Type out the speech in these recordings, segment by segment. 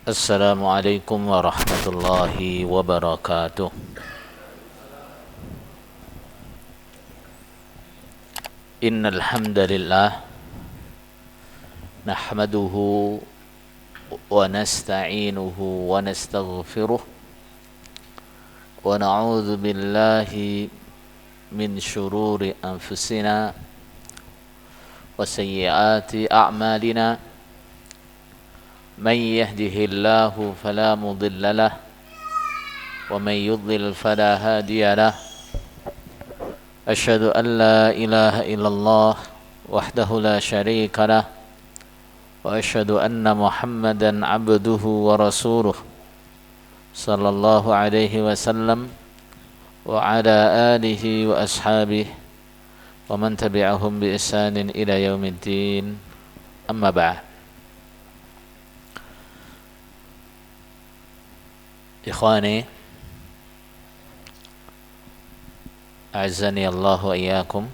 Assalamualaikum warahmatullahi wabarakatuh. Innal hamdalillah nahmaduhu wa nasta'inuhu wa nastaghfiruh wa na'udzu billahi min shururi anfusina wa sayyiati a'malina. من يهده الله فلا مضل له ومن يضلل فلا هادي له أشهد أن لا إله إلا الله وحده لا شريك له وأشهد أن محمدا عبده ورسوله صلى الله عليه وسلم وعلى آله وأصحابه ومن تبعهم بإحسان إلى يوم الدين أما بعد. Ikhwani a'azzani Allah wa iyyakum.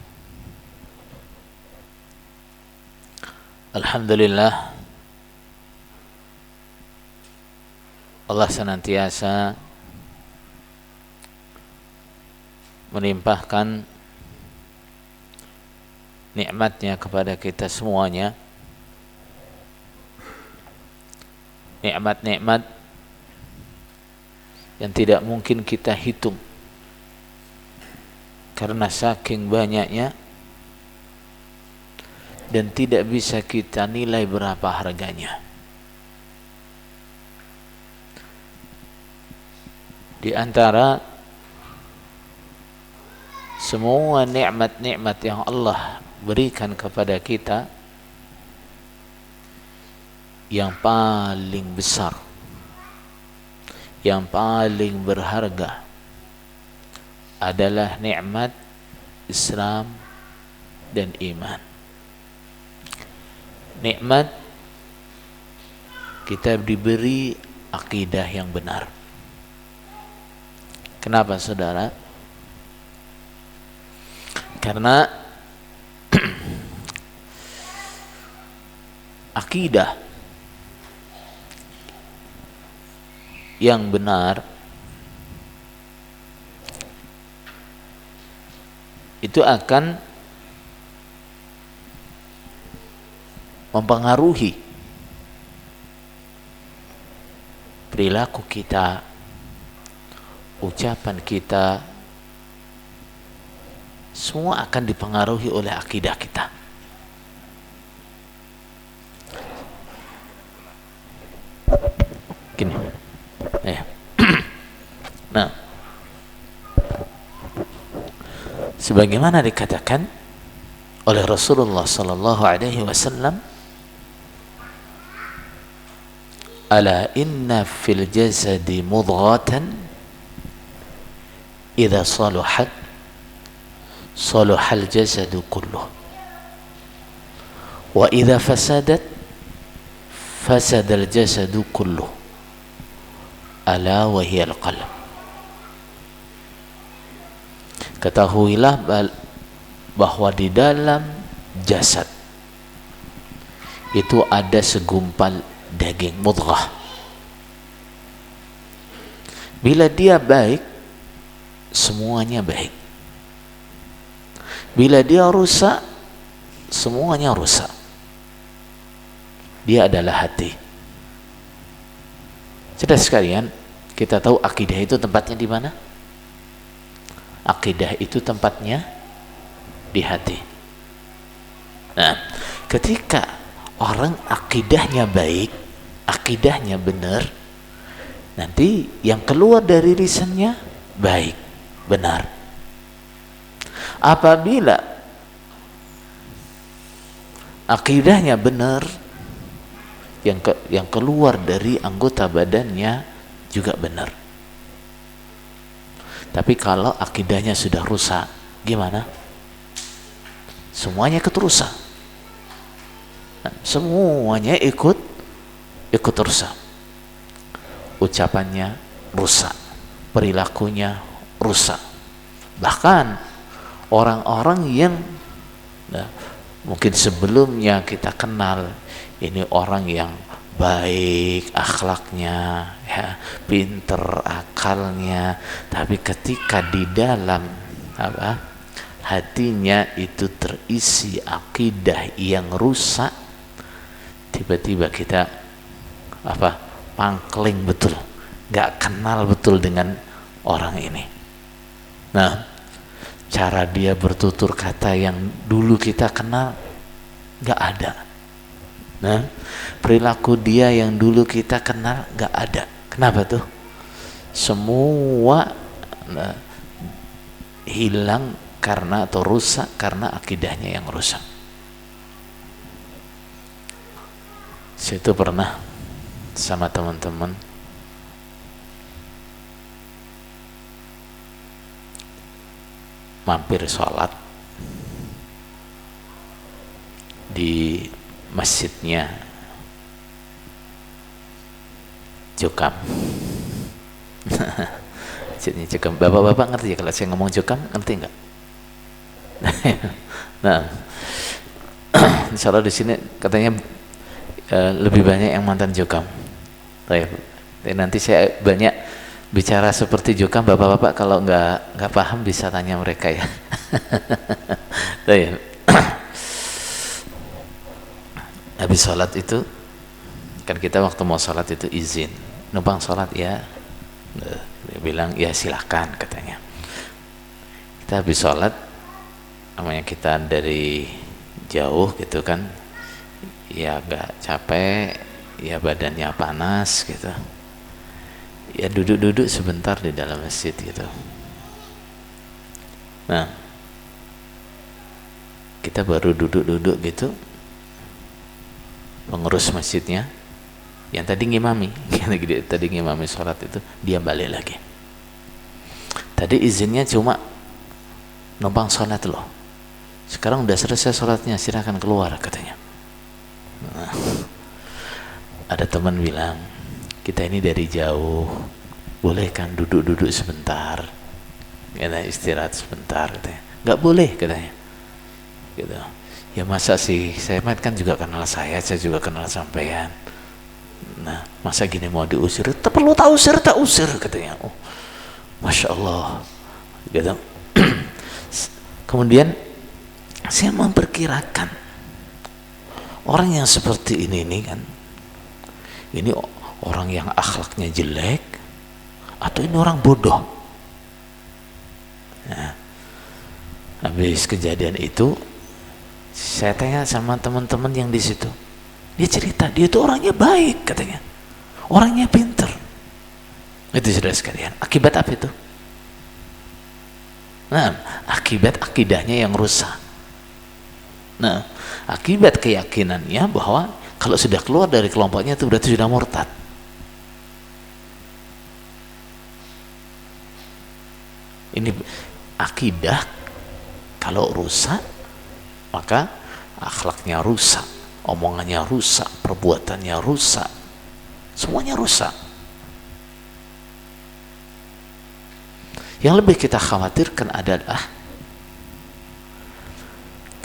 Alhamdulillah, Allah senantiasa melimpahkan nikmatnya kepada kita semuanya, nikmat-nikmat yang tidak mungkin kita hitung karena saking banyaknya dan tidak bisa kita nilai berapa harganya. Di antara semua nikmat-nikmat yang Allah berikan kepada kita, yang paling besar, yang paling berharga adalah nikmat Islam dan iman. Nikmat kita diberi akidah yang benar. Kenapa saudara? Karena akidah yang benar itu akan mempengaruhi perilaku kita, ucapan kita, semua akan dipengaruhi oleh akidah kita. Gini. Nah, sebagaimana dikatakan oleh Rasulullah sallallahu alaihi wasallam, ala inna fil jasadi mudghatan idza saluhat saluhal jasadu kulluh wa idza fasadat fasadal jasadu kulluh ala wa hiya al-qalb. Ketahuilah bahwa di dalam jasad itu ada segumpal daging mudghah. Bila dia baik, semuanya baik. Bila dia rusak, semuanya rusak. Dia adalah hati. Saudara sekalian, kita tahu akidah itu tempatnya di mana? Akidah itu tempatnya di hati. Nah, ketika orang akidahnya baik, akidahnya benar, nanti yang keluar dari lisannya baik, benar. Apabila akidahnya benar, yang keluar dari anggota badannya juga benar. Tapi kalau akidahnya sudah rusak, gimana? Semuanya ikut rusak. Semuanya ikut rusak. Ucapannya rusak, perilakunya rusak. Bahkan orang-orang yang mungkin sebelumnya kita kenal, ini orang yang baik akhlaknya, ya, pinter akalnya, tapi ketika di dalam hatinya itu terisi akidah yang rusak, tiba-tiba kita pangkling betul, nggak kenal betul dengan orang ini. Nah, cara dia bertutur kata yang dulu kita kenal nggak ada. Nah, perilaku dia yang dulu kita kenal nggak ada. Kenapa tuh? Semua hilang karena atau rusak karena akidahnya yang rusak. Saya itu pernah sama teman-teman mampir sholat di masjidnya Jokam. Masjidnya Jokam. Bapak-bapak ngerti ya kalau saya ngomong Jokam, ngerti nggak? Nah, insya Allah di sini katanya lebih banyak yang mantan Jokam. Nanti saya banyak bicara seperti Jokam, bapak-bapak kalau nggak paham bisa tanya mereka ya. Habis sholat itu kan kita waktu mau sholat itu izin, numpang sholat ya, dia bilang ya silahkan katanya. Kita habis sholat, namanya kita dari jauh gitu kan, ya agak capek, ya badannya panas gitu, ya duduk-duduk sebentar di dalam masjid gitu. Nah, kita baru duduk-duduk gitu, pengurus masjidnya yang tadi ngimami sholat itu, dia balik lagi. Tadi izinnya cuma numpang sholat loh, sekarang udah selesai sholatnya, silakan keluar katanya. Nah, ada teman bilang, kita ini dari jauh, boleh kan duduk-duduk sebentar, ya, istirahat sebentar katanya. Nggak boleh katanya gitu. Ya masa sih, saya kan juga kenal saya juga kenal sampean. Nah, masa gini mau diusir? Tak perlu tak usir katanya. Oh, Masya Allah gitu. Kemudian saya memperkirakan orang yang seperti ini kan, ini orang yang akhlaknya jelek atau ini orang bodoh. Nah, habis kejadian itu saya tanya sama teman-teman yang di situ, dia cerita dia itu orangnya baik katanya, orangnya pinter. Itu saudara sekalian, akibat apa itu? Nah, akibat akidahnya yang rusak. Nah, akibat keyakinannya bahwa kalau sudah keluar dari kelompoknya itu berarti sudah murtad. Ini akidah kalau rusak, maka akhlaknya rusak, omongannya rusak, perbuatannya rusak, semuanya rusak. Yang lebih kita khawatirkan adalah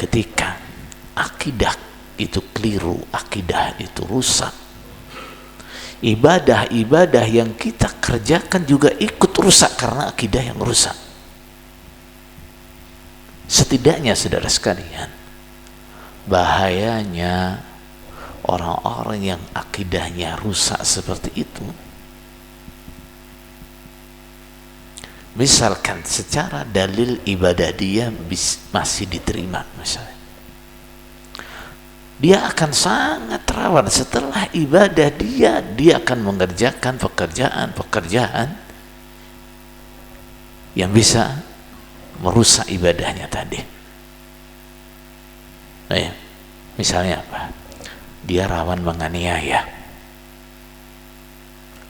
ketika akidah itu keliru, akidah itu rusak, ibadah-ibadah yang kita kerjakan juga ikut rusak karena akidah yang rusak. Setidaknya saudara sekalian, bahayanya orang-orang yang akidahnya rusak seperti itu, misalkan secara dalil ibadah dia masih diterima, misalnya dia akan sangat rawan setelah ibadah dia akan mengerjakan pekerjaan yang bisa merusak ibadahnya tadi. Nah, ya, misalnya apa? Dia rawan menganiaya.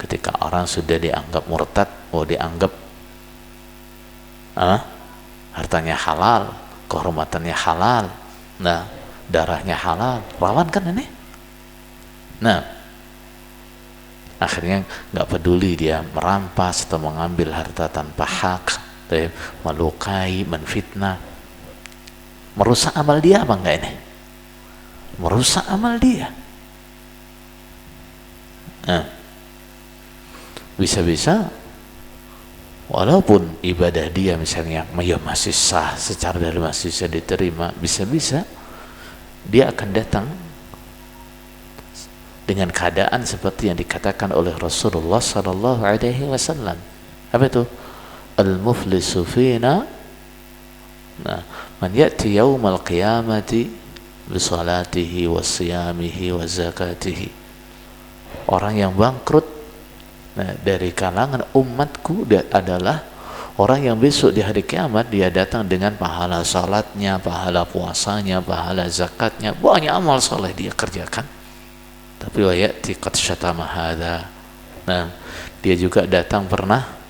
Ketika orang sudah dianggap murtad, dianggap hartanya halal, kehormatannya halal, nah darahnya halal, rawan kan ini? Nah, akhirnya nggak peduli dia merampas atau mengambil harta tanpa hak, melukai, menfitnah, merusak amal dia apa enggak ini? Merusak amal dia. Nah, bisa-bisa walaupun ibadah dia misalnya ya masih sah, secara dari masih bisa diterima, bisa-bisa dia akan datang dengan keadaan seperti yang dikatakan oleh Rasulullah sallallahu alaihi wasallam. Apa itu? Al-muflisu fina, nah, man ya'ti yaumal qiyamati bi salatihi wa siyamihi wa zakatihi. Orang yang bangkrut, nah, dari kalangan umatku dia adalah orang yang besok di hari kiamat dia datang dengan pahala salatnya, pahala puasanya, pahala zakatnya, banyak amal soleh dia kerjakan. Tapi wa ya'ti qad syatama hadza. Nah, dia juga datang pernah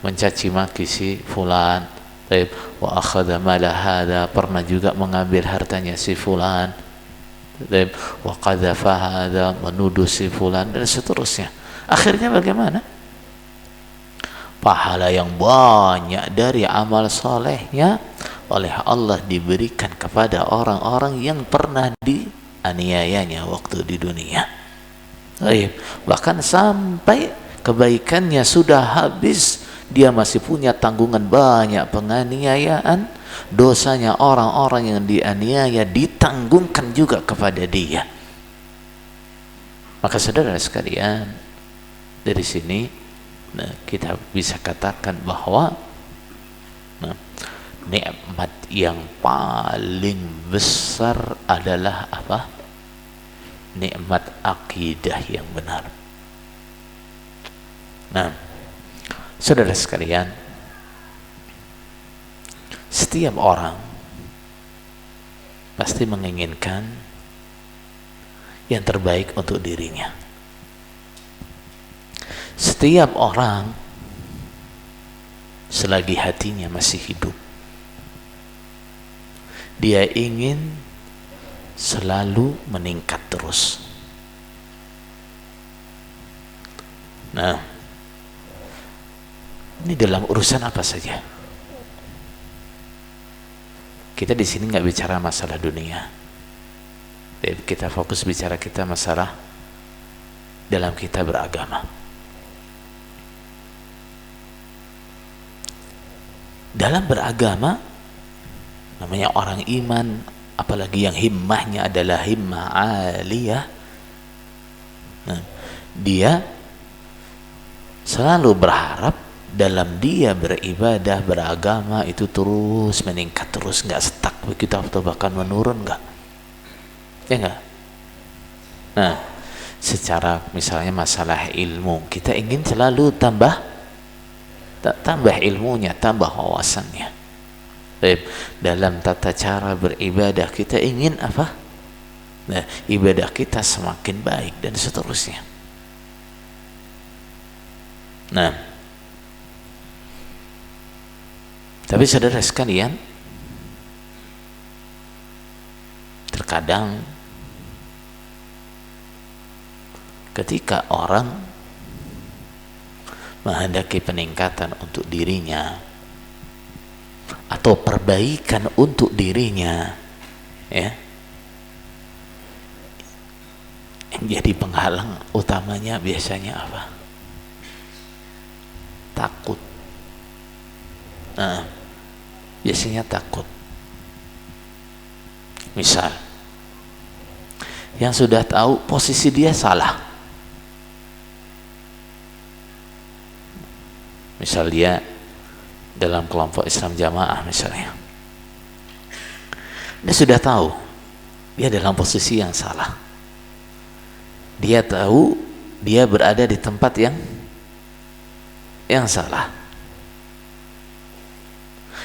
mencaci maki si fulan. Baik, wa akhadha mala hadza, pernah juga mengambil hartanya si fulan. Baik, wa qadhafa hadza, menuduh si fulan dan seterusnya. Akhirnya bagaimana? Pahala yang banyak dari amal solehnya oleh Allah diberikan kepada orang-orang yang pernah dianiayanya waktu di dunia. Baik, bahkan sampai kebaikannya sudah habis, dia masih punya tanggungan banyak penganiayaan, dosanya orang-orang yang dianiaya ditanggungkan juga kepada dia. Maka saudara sekalian, dari sini kita bisa katakan bahwa nikmat yang paling besar adalah apa? Nikmat akidah yang benar. Nah, saudara sekalian, setiap orang pasti menginginkan yang terbaik untuk dirinya. Setiap orang selagi hatinya masih hidup, dia ingin selalu meningkat terus. Nah, ini dalam urusan apa saja. Kita di sini nggak bicara masalah dunia. Kita fokus bicara kita masalah dalam kita beragama. Dalam beragama, namanya orang iman, apalagi yang himmahnya adalah himmah aliyah, nah, dia selalu berharap dalam dia beribadah, beragama itu terus meningkat, terus nggak stuck begitu atau bahkan menurun, nggak, ya nggak. Nah, secara misalnya masalah ilmu, kita ingin selalu tambah ilmunya, tambah wawasannya. Dalam tata cara beribadah kita ingin apa? Nah, ibadah kita semakin baik dan seterusnya. Nah, tapi saudara sekalian, terkadang ketika orang menghendaki peningkatan untuk dirinya atau perbaikan untuk dirinya, ya, yang jadi penghalang utamanya biasanya apa? Takut. Nah, biasanya takut. Misal, yang sudah tahu posisi dia salah. Misal dia dalam kelompok Islam Jamaah misalnya, dia sudah tahu dia dalam posisi yang salah. Dia tahu dia berada di tempat yang salah.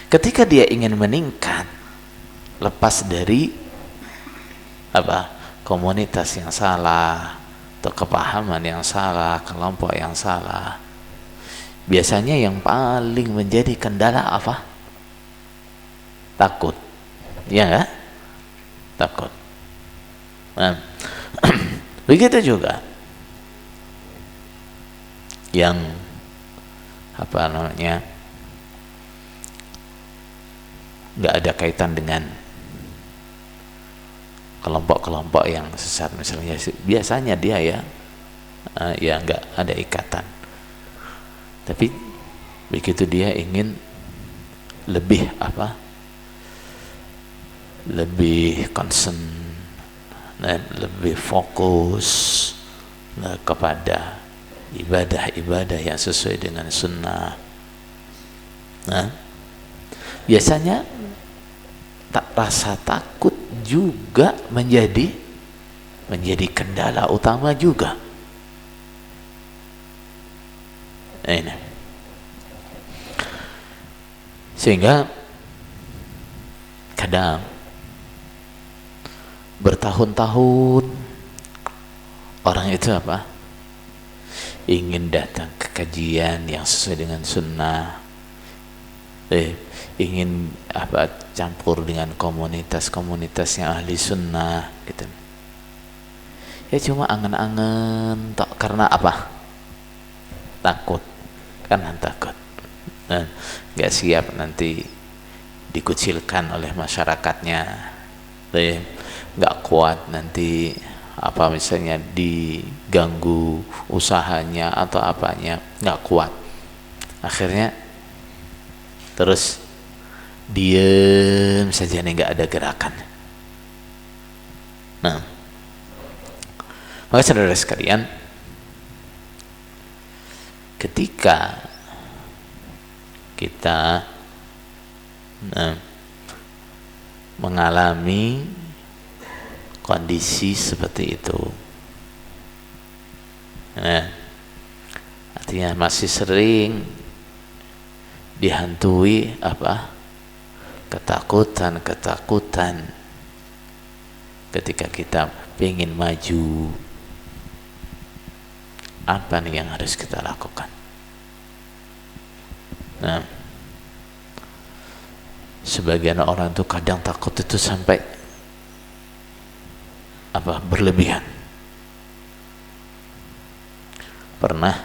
Ketika dia ingin meningkat, lepas dari apa? Komunitas yang salah atau kepahaman yang salah, kelompok yang salah, biasanya yang paling menjadi kendala apa? Takut, ya enggak? Takut. Nah, begitu juga yang apa namanya, nggak ada kaitan dengan kelompok-kelompok yang sesat misalnya, biasanya dia ya ya nggak ada ikatan. Tapi begitu dia ingin lebih lebih concern dan lebih fokus kepada ibadah-ibadah yang sesuai dengan sunnah, biasanya rasa takut juga menjadi kendala utama juga. Ini sehingga kadang bertahun-tahun orang itu ingin datang ke kajian yang sesuai dengan sunnah, ingin campur dengan komunitas-komunitas yang ahli sunnah gitu. Ya cuma angen-angen karena takut, karena takut dan nggak siap nanti dikucilkan oleh masyarakatnya, nggak kuat nanti misalnya diganggu usahanya atau apanya, nggak kuat, akhirnya terus diem saja nih, nggak ada gerakan. Nah, maka saudara sekalian, ketika kita mengalami kondisi seperti itu, artinya masih sering dihantui ketakutan ketika kita ingin maju, apa nih yang harus kita lakukan? Nah, sebagian orang tuh kadang takut itu sampai berlebihan. Pernah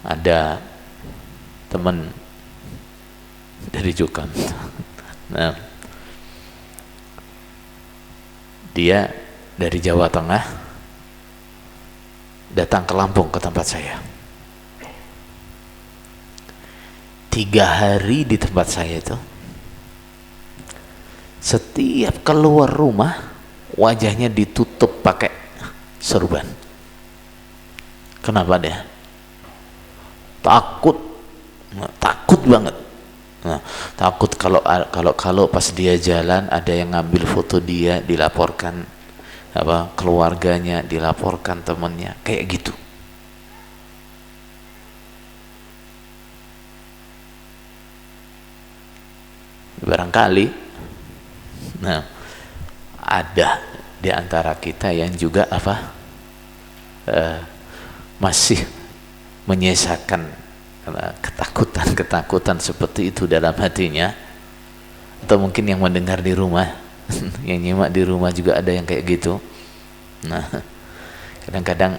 ada teman dari Jukam, nah dia dari Jawa Tengah datang ke Lampung ke tempat saya. 3 hari di tempat saya itu, setiap keluar rumah wajahnya ditutup pakai serban. Kenapa dia? Takut banget. Takut kalau pas dia jalan ada yang ngambil foto dia, dilaporkan keluarganya, dilaporkan temannya, kayak gitu. Barangkali ada di antara kita yang juga masih menyisakan ketakutan seperti itu dalam hatinya, atau mungkin yang mendengar di rumah yang nyimak di rumah juga ada yang kayak gitu. Nah, kadang-kadang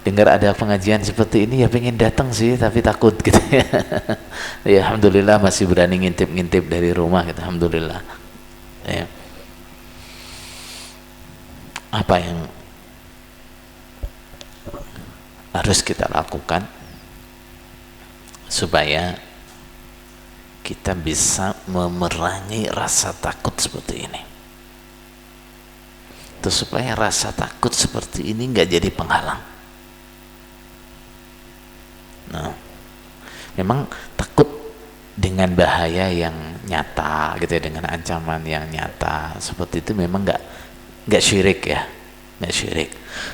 dengar ada pengajian seperti ini ya pengen datang sih, tapi takut gitu ya. Ya alhamdulillah masih berani ngintip-ngintip dari rumah gitu, alhamdulillah ya. Apa yang harus kita lakukan supaya kita bisa memerangi rasa takut seperti ini? Itu supaya rasa takut seperti ini nggak jadi penghalang. Nah, memang takut dengan bahaya yang nyata gitu ya, dengan ancaman yang nyata seperti itu memang nggak syirik ya, nggak syirik.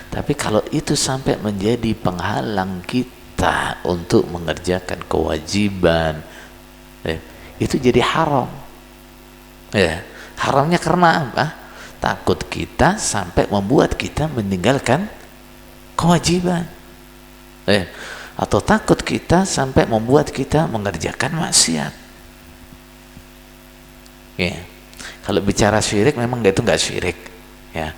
Tapi kalau itu sampai menjadi penghalang kita untuk mengerjakan kewajiban, itu jadi haram. Ya, haramnya karena apa? Takut kita sampai membuat kita meninggalkan kewajiban. Atau takut kita sampai membuat kita mengerjakan maksiat. Ya. Kalau bicara syirik memang itu nggak syirik. Ya.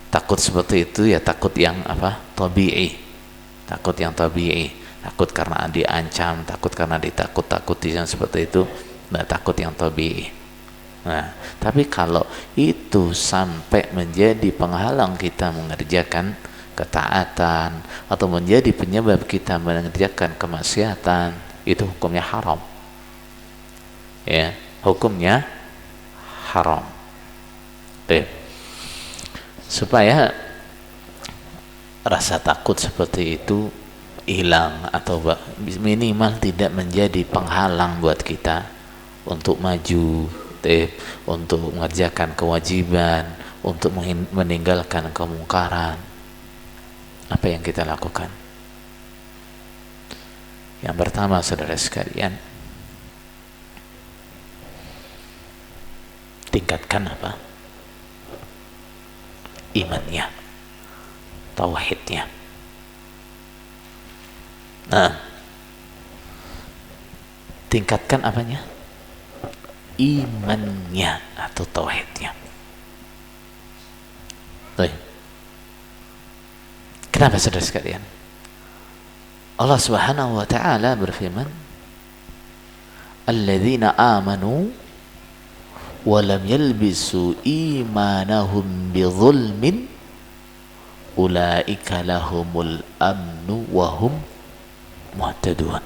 Takut seperti itu ya takut yang tabi'i. Takut yang tabi'i. Takut karena diancam, takut karena ditakut-takuti yang seperti itu, nggak takut yang tabi'i. Nah, tapi kalau itu sampai menjadi penghalang kita mengerjakan ketaatan atau menjadi penyebab kita mengerjakan kemaksiatan, itu hukumnya haram. Ya, hukumnya haram. Supaya rasa takut seperti itu hilang atau minimal tidak menjadi penghalang buat kita untuk maju, untuk mengerjakan kewajiban, untuk meninggalkan kemungkaran. Apa yang kita lakukan? Yang pertama, saudara sekalian, tingkatkan apa? Imannya, tauhidnya. Nah, tingkatkan apanya? Imannya atau tauhidnya. Kenapa, saudara sekalian? Allah Subhanahu wa ta'ala berfirman, alladzina amanu wa lam yalbisu imanahum bidzulmin ulaika lahumul amnu wa hum muhtadun.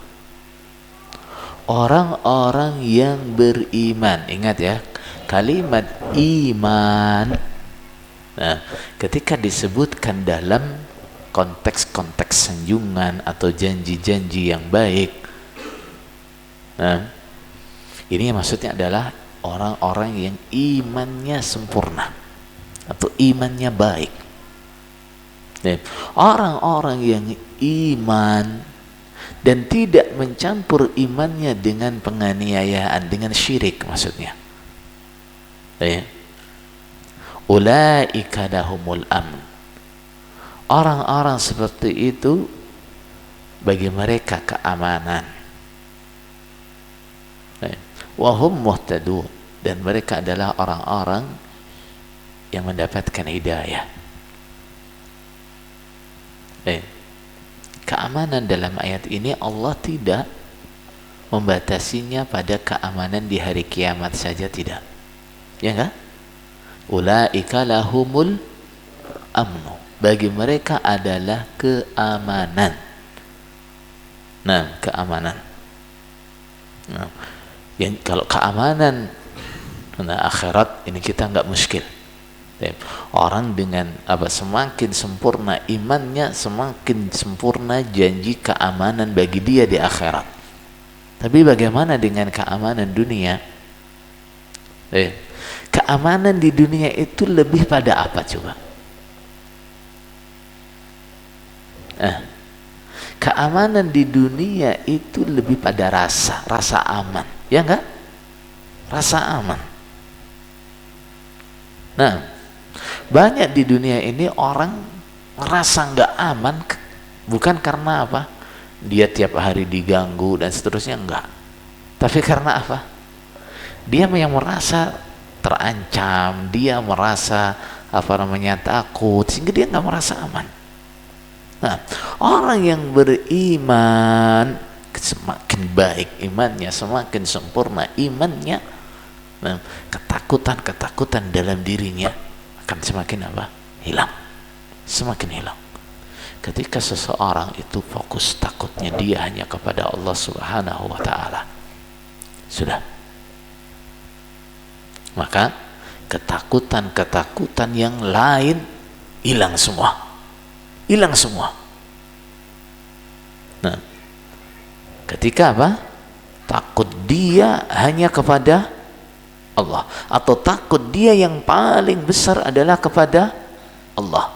Orang-orang yang beriman, ingat ya, kalimat iman, nah, ketika disebutkan dalam konteks-konteks sanjungan atau janji-janji yang baik, nah, ini maksudnya adalah orang-orang yang imannya sempurna atau imannya baik. Orang-orang yang iman dan tidak mencampur imannya dengan penganiayaan, dengan syirik maksudnya. Ulaika lahumul amn. Orang-orang seperti itu bagi mereka keamanan. Wa hum muhtadun, dan mereka adalah orang-orang yang mendapatkan hidayah. Keamanan dalam ayat ini Allah tidak membatasinya pada keamanan di hari kiamat saja, tidak. Ya enggak? Ulaika lahumul amnu. Bagi mereka adalah keamanan. Nah, keamanan. Nah, yang kalau keamanan akhirat ini kita enggak muskil. Orang dengan semakin sempurna imannya, semakin sempurna janji keamanan bagi dia di akhirat. Tapi bagaimana dengan keamanan dunia? Keamanan di dunia itu lebih pada apa coba? Keamanan di dunia itu lebih pada rasa aman, ya enggak? Rasa aman. Nah, banyak di dunia ini orang merasa nggak aman, bukan karena apa? Dia tiap hari diganggu dan seterusnya, enggak. Tapi karena apa? Dia yang merasa terancam, dia merasa takut, sehingga dia nggak merasa aman. Nah, orang yang beriman semakin baik imannya, semakin sempurna imannya, nah, ketakutan dalam dirinya akan semakin hilang, semakin hilang. Ketika seseorang itu fokus takutnya dia hanya kepada Allah Subhanahu wa ta'ala, sudah, maka ketakutan yang lain hilang semua. Nah, ketika takut dia hanya kepada Allah, atau takut dia yang paling besar adalah kepada Allah.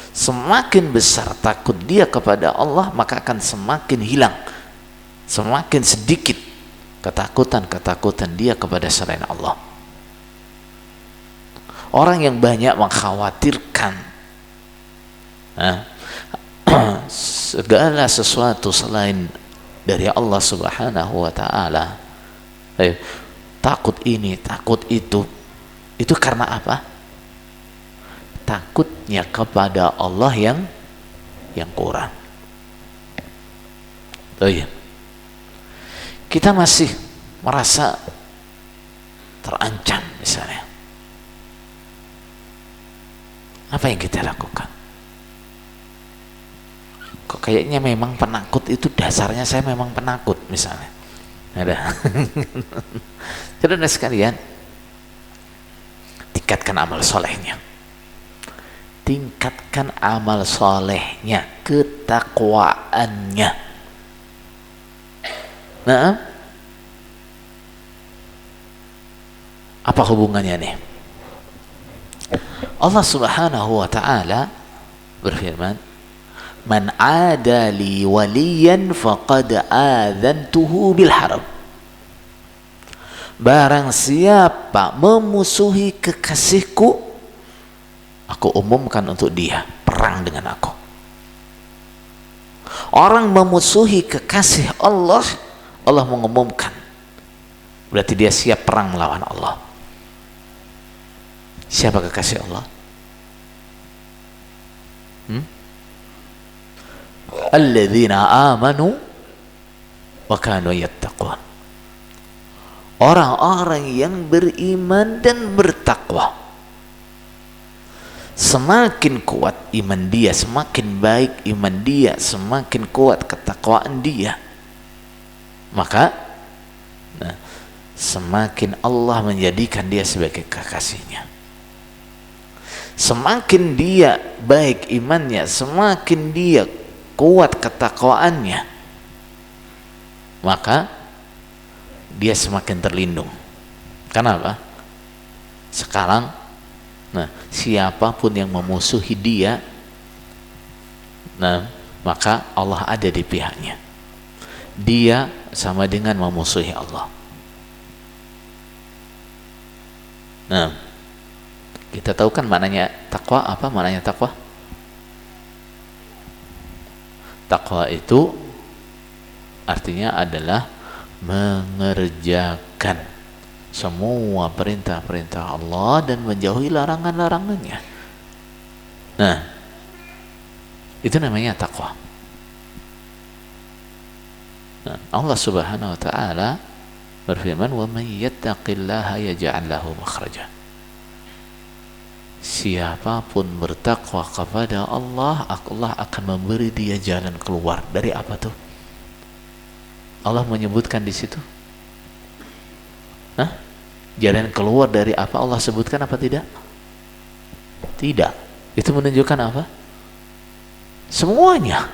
Semakin besar takut dia kepada Allah, maka akan semakin hilang, semakin sedikit ketakutan dia kepada selain Allah. Orang yang banyak mengkhawatirkan segala sesuatu selain dari Allah Subhanahu wa ta'ala, takut ini, takut itu karena apa? Takutnya kepada Allah yang kurang. Kita masih merasa terancam misalnya, apa yang kita lakukan? kok kayaknya memang penakut itu dasarnya saya memang penakut misalnya. Ada. Saudara sekalian, tingkatkan amal solehnya. Tingkatkan amal solehnya, ketakwaannya. Nah, apa hubungannya nih? Allah Subhanahu wa ta'ala berfirman, "Man 'ada li waliyan faqad adzantuhu bil harb." Barang siapa memusuhi kekasihku, aku umumkan untuk dia perang dengan aku. Orang memusuhi kekasih Allah, Allah mengumumkan, berarti dia siap perang melawan Allah. Siapa kekasih Allah? Alladzina amanu wa kanu yattaqun. Orang-orang yang beriman dan bertakwa. Semakin kuat iman dia, semakin baik iman dia, semakin kuat ketakwaan dia, maka semakin Allah menjadikan dia sebagai kekasihnya. Semakin dia baik imannya, semakin dia kuat ketakwaannya, maka dia semakin terlindung. Kenapa? Sekarang siapapun yang memusuhi dia, maka Allah ada di pihaknya. Dia sama dengan memusuhi Allah. Kita tahu kan maknanya takwa. Apa maknanya takwa? Takwa itu artinya adalah mengerjakan semua perintah-perintah Allah dan menjauhi larangan-larangannya. Nah, itu namanya takwa. Allah Subhanahu wa ta'ala berfirman, "Wa may yattaqillaha yaj'al lahu makhraja." Siapapun bertakwa kepada Allah, Allah akan memberi dia jalan keluar. Dari apa tuh? Allah menyebutkan di situ. Jalan keluar dari apa Allah sebutkan apa tidak? Tidak. Itu menunjukkan apa? Semuanya.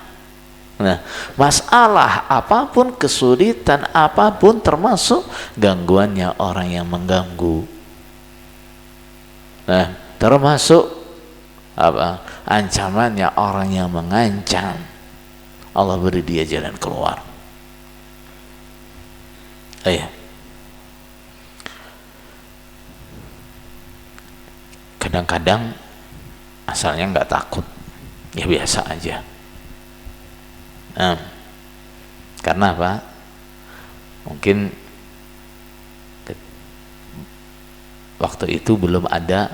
Masalah apapun, kesulitan apapun, termasuk gangguannya orang yang mengganggu. Termasuk apa? Ancamannya orang yang mengancam. Allah beri dia jalan keluar. Kadang-kadang asalnya nggak takut, ya biasa aja. Karena apa? Mungkin waktu itu belum ada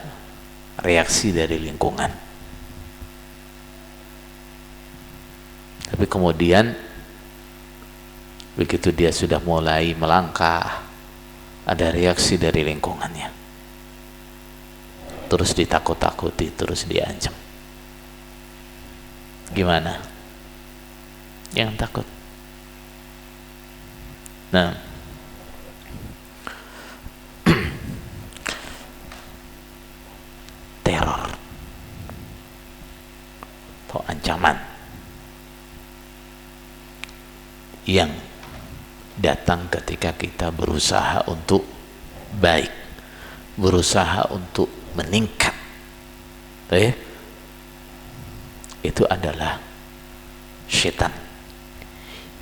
reaksi dari lingkungan. Tapi kemudian begitu dia sudah mulai melangkah, ada reaksi dari lingkungannya. Terus ditakut-takuti, terus diancam. Gimana? Jangan takut. Teror atau ancaman yang datang ketika kita berusaha untuk baik, berusaha untuk meningkat, itu adalah syaitan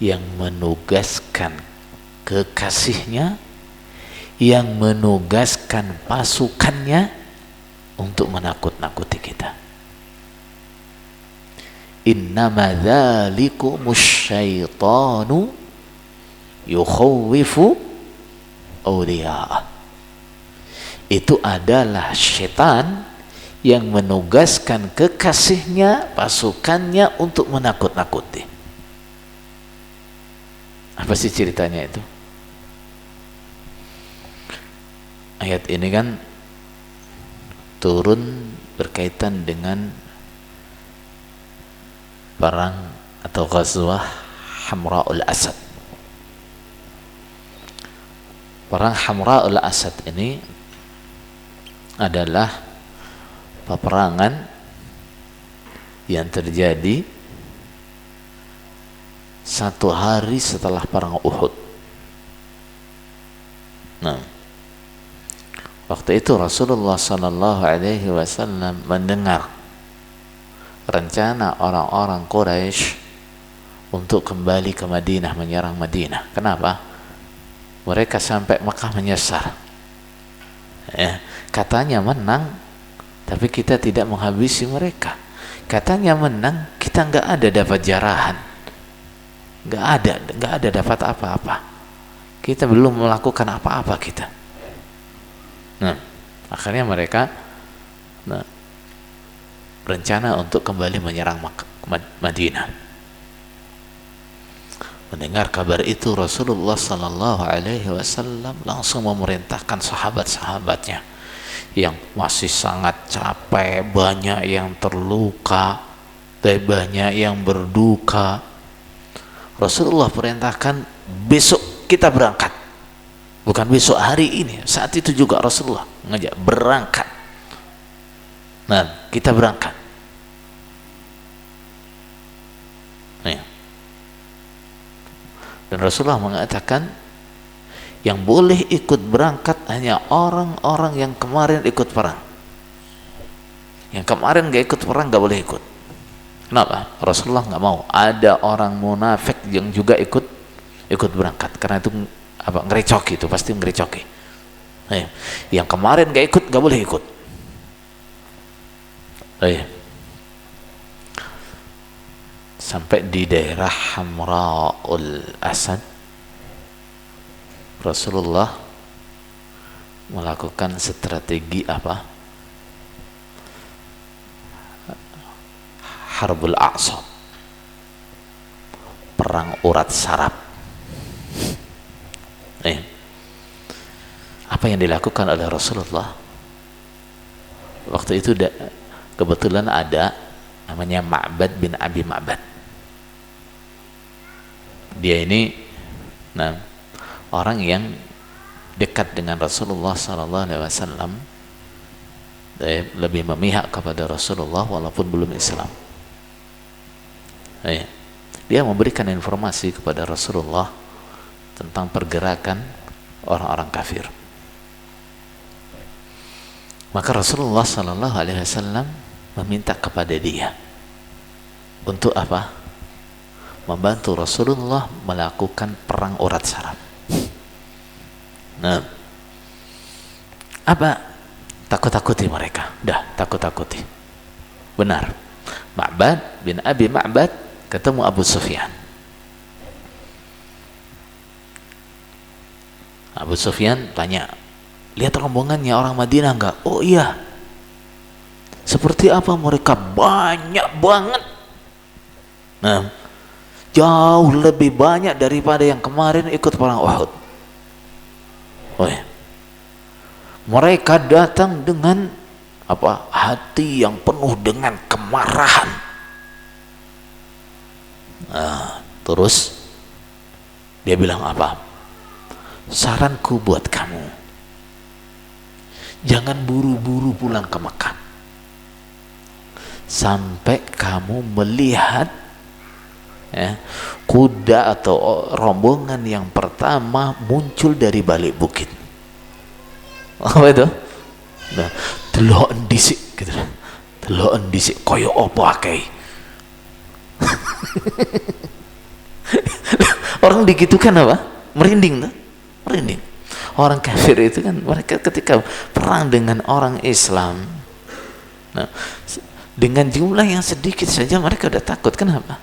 yang menugaskan kekasihnya, yang menugaskan pasukannya untuk menakut-nakuti kita. Innama dzalikumus syaitanu yukhawwifu awliya'ah. Itu adalah syaitan yang menugaskan kekasihnya, pasukannya untuk menakut-nakuti. Apa sih ceritanya itu? Ayat ini kan turun berkaitan dengan perang atau Ghazwah Hamra'ul Asad. Perang Hamra'ul Asad ini adalah peperangan yang terjadi satu hari setelah perang Uhud. Nah, waktu itu Rasulullah sallallahu alaihi wasallam mendengar rencana orang-orang Quraisy untuk kembali ke Madinah, menyerang Madinah. Kenapa? Mereka sampai Mekah menyesal. Katanya menang, tapi kita tidak menghabisi mereka. Katanya menang, kita nggak ada dapat jarahan, nggak ada dapat apa-apa. Kita belum melakukan apa-apa kita. Nah, akhirnya mereka rencana untuk kembali menyerang Madinah. Mendengar kabar itu, Rasulullah sallallahu alaihi wasallam langsung memerintahkan sahabat-sahabatnya yang masih sangat capek, banyak yang terluka, dan banyak yang berduka. Rasulullah perintahkan, besok kita berangkat. Bukan besok, hari ini. Saat itu juga Rasulullah ngajak berangkat. Nah, kita berangkat. Nah, dan Rasulullah mengatakan yang boleh ikut berangkat hanya orang-orang yang kemarin ikut perang. Yang kemarin gak ikut perang gak boleh ikut. Kenapa? Rasulullah gak mau ada orang munafik yang juga ikut berangkat, karena itu apa, ngerecoki, itu pasti ngerecoki. Yang kemarin gak ikut gak boleh ikut. Sampai di daerah Hamra'ul Asad, Rasulullah melakukan strategi apa? Harbul A'sab, perang urat saraf. Apa yang dilakukan oleh Rasulullah waktu itu? Kebetulan ada namanya Ma'bad bin Abi Ma'bad. Dia ini orang yang dekat dengan Rasulullah SAW, lebih memihak kepada Rasulullah walaupun belum Islam. Dia memberikan informasi kepada Rasulullah tentang pergerakan orang-orang kafir. Maka Rasulullah SAW meminta kepada dia untuk apa? Membantu Rasulullah melakukan perang urat saraf. Nah, apa? Takut-takuti mereka. Takut-takuti. Benar. Ma'bad bin Abi Ma'bad ketemu Abu Sufyan. Abu Sufyan tanya, lihat rombongannya orang Madinah enggak? Oh iya. Seperti apa mereka? Banyak banget. Nah, jauh lebih banyak daripada yang kemarin ikut perang Uhud. Mereka datang dengan apa? Hati yang penuh dengan kemarahan. Nah, terus dia bilang apa? Saranku buat kamu, jangan buru-buru pulang ke Mekah sampai kamu melihat kuda atau rombongan yang pertama muncul dari balik bukit. Apa itu? Nah, deloken dhisik gitu. Deloken dhisik kaya apa akeh. Orang digitukan apa? Merinding tuh. Merinding. Orang kafir itu kan, mereka ketika perang dengan orang Islam, dengan jumlah yang sedikit saja mereka udah takut. Kenapa?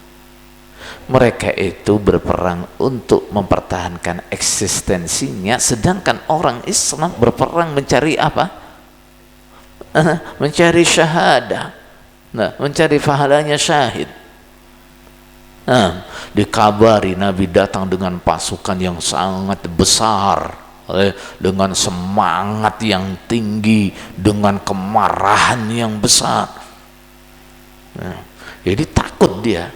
Mereka itu berperang untuk mempertahankan eksistensinya, sedangkan orang Islam berperang mencari apa? Mencari syahadah, mencari pahalanya syahid. Dikabari Nabi datang dengan pasukan yang sangat besar, dengan semangat yang tinggi, dengan kemarahan yang besar. Jadi takut dia.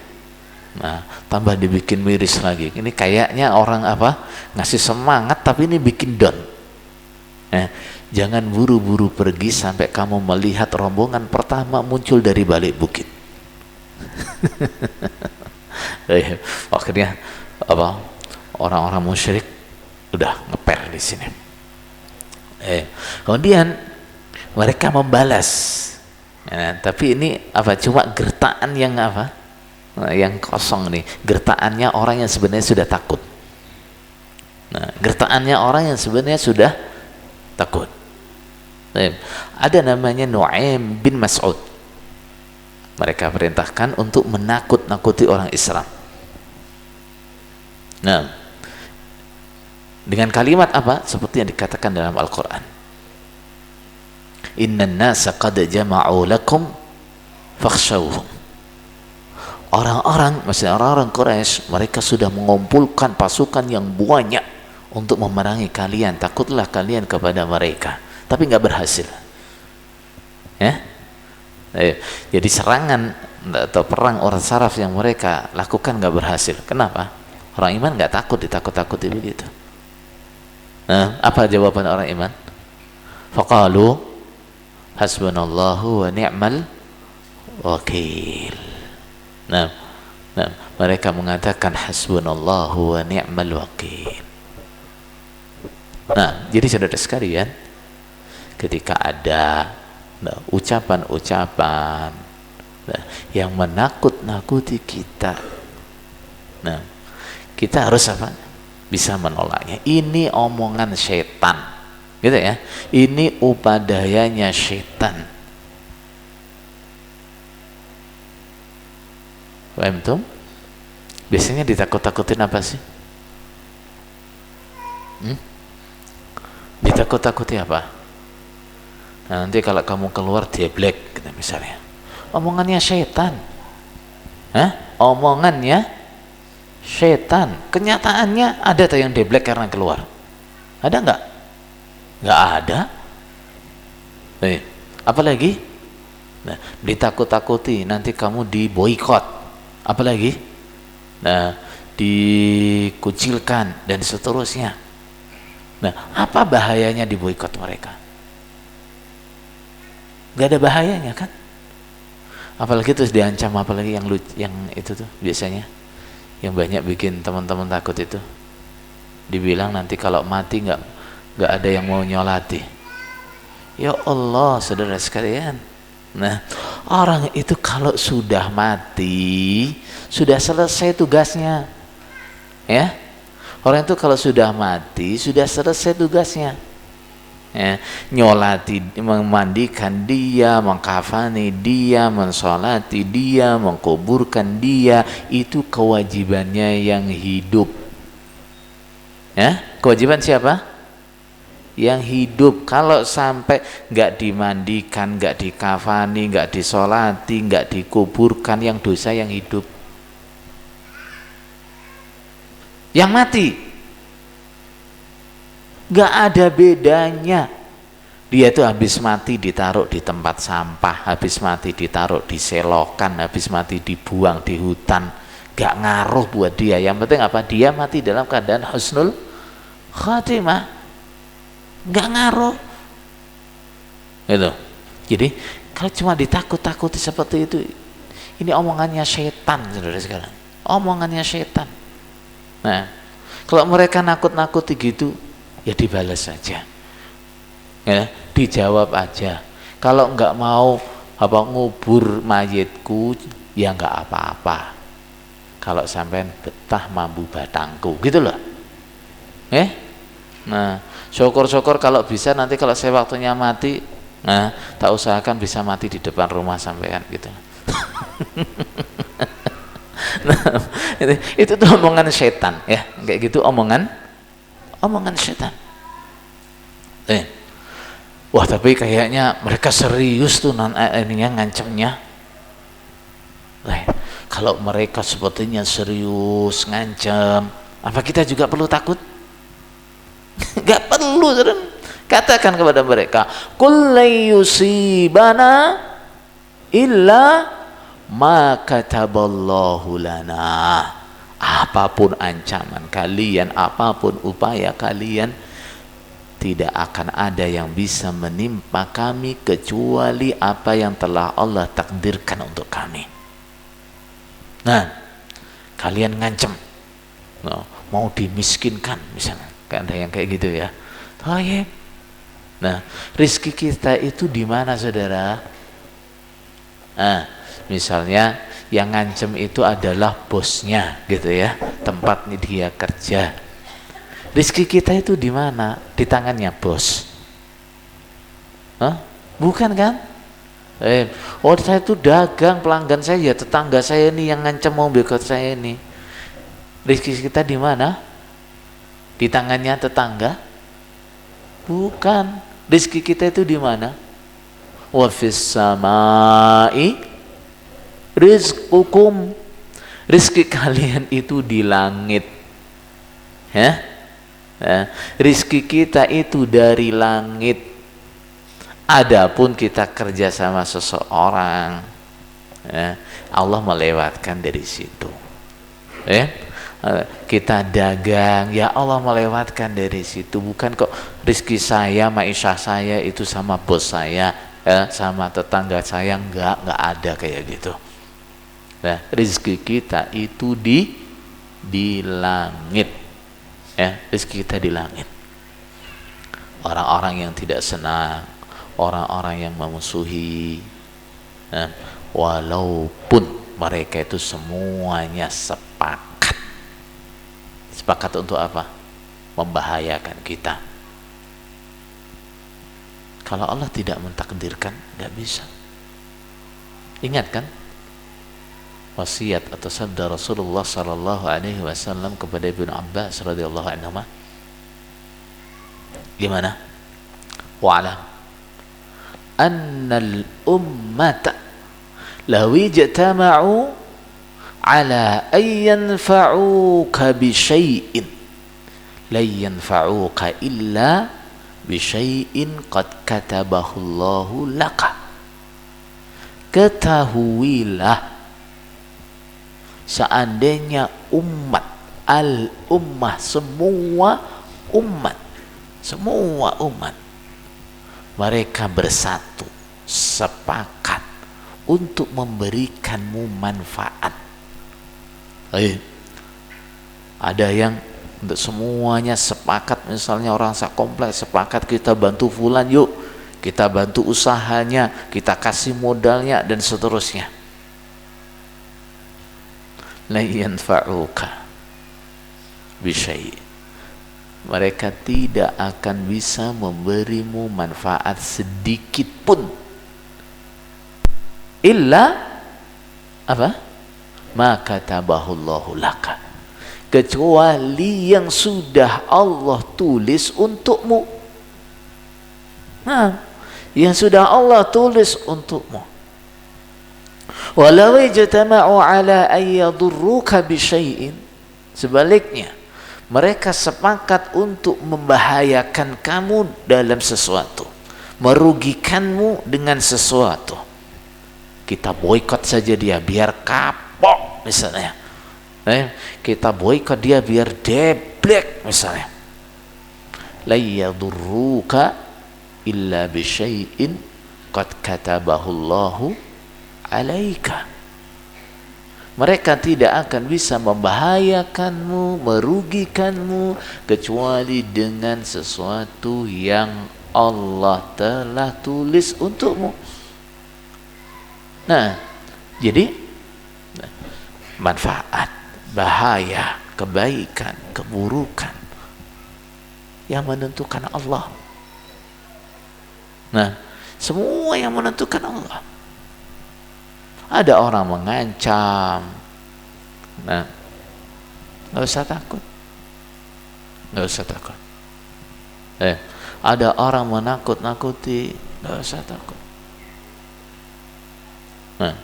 Nah, tambah dibikin miris lagi. Ini kayaknya orang apa? Ngasih semangat tapi ini bikin down. Jangan buru-buru pergi sampai kamu melihat rombongan pertama muncul dari balik bukit. Akhirnya apa? Orang-orang musyrik udah ngeper di sini. Kemudian mereka membalas. Tapi ini apa? Cuma gertaan yang apa? Yang kosong nih. Gertaannya orang yang sebenarnya sudah takut. Gertaannya orang yang sebenarnya sudah takut. Ada namanya Nu'aim bin Mas'ud. Mereka perintahkan untuk menakut-nakuti orang Islam. Dengan kalimat apa? Seperti yang dikatakan dalam Al-Quran. Innan nasa qad jama'u lakum fakhshawhum. Maksudnya orang-orang Quraisy, mereka sudah mengumpulkan pasukan yang banyak untuk memerangi kalian. Takutlah kalian kepada mereka, tapi nggak berhasil. Jadi serangan atau perang orang Saraf yang mereka lakukan nggak berhasil. Kenapa? Orang iman nggak takut, ditakut-takuti begitu. Apa jawaban orang iman? Faqalu hasbunallahu wa ni'mal wakil. Mereka mengatakan hasbunallahu wa ni'mal wakil. Jadi saudara sekalian, ketika ada ucapan-ucapan yang menakut-nakuti kita, kita harus apa? Bisa menolaknya. Ini omongan setan, gitu ya. Ini upadayanya setan. Paham tuh? Biasanya ditakut-takutin apa sih? Ditakut-takuti apa? Nanti kalau kamu keluar dia black, gitu misalnya. Omongannya setan. Omongannya setan. Kenyataannya ada tuh yang black karena keluar. Ada nggak? Nggak ada. Apalagi? Ditakut-takuti nanti kamu diboikot. Apalagi? Dikucilkan dan seterusnya. Apa bahayanya diboikot mereka? Gak ada bahayanya kan? Apalagi terus diancam, apalagi yang itu tuh biasanya yang banyak bikin teman-teman takut itu, dibilang nanti kalau mati nggak ada yang mau nyolati. Ya Allah, saudara sekalian. Orang itu kalau sudah mati sudah selesai tugasnya, ya. Orang itu kalau sudah mati sudah selesai tugasnya. Nyolati, memandikan dia, mengkafani dia, mensolati dia, mengkuburkan dia, itu kewajibannya yang hidup. Kewajiban siapa? Yang hidup. Kalau sampai nggak dimandikan, nggak dikafani, nggak disolati, nggak dikuburkan, yang dosa yang hidup. Yang mati nggak ada bedanya. Dia itu habis mati ditaruh di tempat sampah, habis mati ditaruh di selokan, habis mati dibuang di hutan, nggak ngaruh buat dia. Yang penting apa? Dia mati dalam keadaan husnul khatimah, nggak ngaruh gitu. Jadi kalau cuma ditakut-takuti seperti itu, ini omongannya setan, saudara sekalian. Omongannya setan. Kalau mereka nakut-nakuti gitu, ya dibalas saja, ya dijawab aja. Kalau nggak mau ngubur mayitku, ya nggak apa-apa. Kalau sampean betah mambu batangku, gitu loh. Syukur-syukur kalau bisa nanti kalau saya waktunya mati, tak usahakan bisa mati di depan rumah sampean, gitu. Itu tuh omongan setan, ya, kayak gitu omongan setan. Wah, tapi kayaknya mereka serius tuh ngancamnya. Kalau mereka sepertinya serius ngancam, apa kita juga perlu takut? Gak perlu. Katakan kepada mereka, qul la yusibana illa ma kataballahu lana. Apapun ancaman kalian, apapun upaya kalian, tidak akan ada yang bisa menimpa kami kecuali apa yang telah Allah takdirkan untuk kami. Nah, kalian ngancem, mau dimiskinkan misalnya, kan ada yang kayak gitu ya. Nah, rizki kita itu di mana, saudara? Nah, misalnya yang ngancem itu adalah bosnya, gitu ya, tempatnya dia kerja. Rizki kita itu di mana? Di tangannya bos. Bukan kan? Saya itu dagang, pelanggan saya, tetangga saya ini yang ngancem mau boikot saya ini. Rizki kita di mana? Di tangannya tetangga? Bukan. Rizki kita itu di mana? Wa fis samai rizqukum. Rizki kalian itu di langit. Ya? Rizki kita itu dari langit. Adapun kita kerja sama seseorang, Allah melewatkan dari situ. Kita dagang, ya Allah melewatkan dari situ. Bukan kok rizki saya, maisha saya itu sama bos saya, sama tetangga saya, enggak ada kayak gitu. Nah, rizki kita itu di langit. Rizki kita di langit. Orang-orang yang tidak senang, orang-orang yang memusuhi, walaupun mereka itu semuanya sepakat untuk apa? Membahayakan kita. Kalau Allah tidak mentakdirkan, nggak bisa. Ingat kan wasiat atau sabda Rasulullah sallallahu alaihi wasallam kepada Ibnu Abbas radhiyallahu anhu, gimana? Wa'lam annal ummata law ijtama'u ala an yanfa'uka bi syai'in la yanfa'uka illa bi syai'in qad katabahu Allahu laka. Ketahuilah, seandainya ummah, semua umat mereka bersatu, sepakat untuk memberikanmu manfaat. Ada yang untuk semuanya sepakat, misalnya orang kompleks sepakat, kita bantu fulan yuk, kita bantu usahanya, kita kasih modalnya dan seterusnya. La yanfa'uka bisyai', mereka tidak akan bisa memberimu manfaat sedikit pun, illa apa? Maka tabahullahu laka, kecuali yang sudah Allah tulis untukmu. Yang sudah Allah tulis untukmu. Walau ijtama'u ala an yadurruka bi syai'in, sebaliknya mereka sepakat untuk membahayakan kamu dalam sesuatu, merugikanmu dengan sesuatu. Kita boikot saja dia biar kapok misalnya. Kita boikot dia biar deblek misalnya. La yadurruka illa bi syai'in qad katabahu Allahu alaika. Mereka tidak akan bisa membahayakanmu, merugikanmu kecuali dengan sesuatu yang Allah telah tulis untukmu. Nah, jadi manfaat, bahaya, kebaikan, keburukan yang menentukan Allah. Nah, semua yang menentukan Allah. Ada orang mengancam, nah, nggak usah takut, nggak usah takut. Ada orang menakut-nakuti, nggak usah takut. Nah,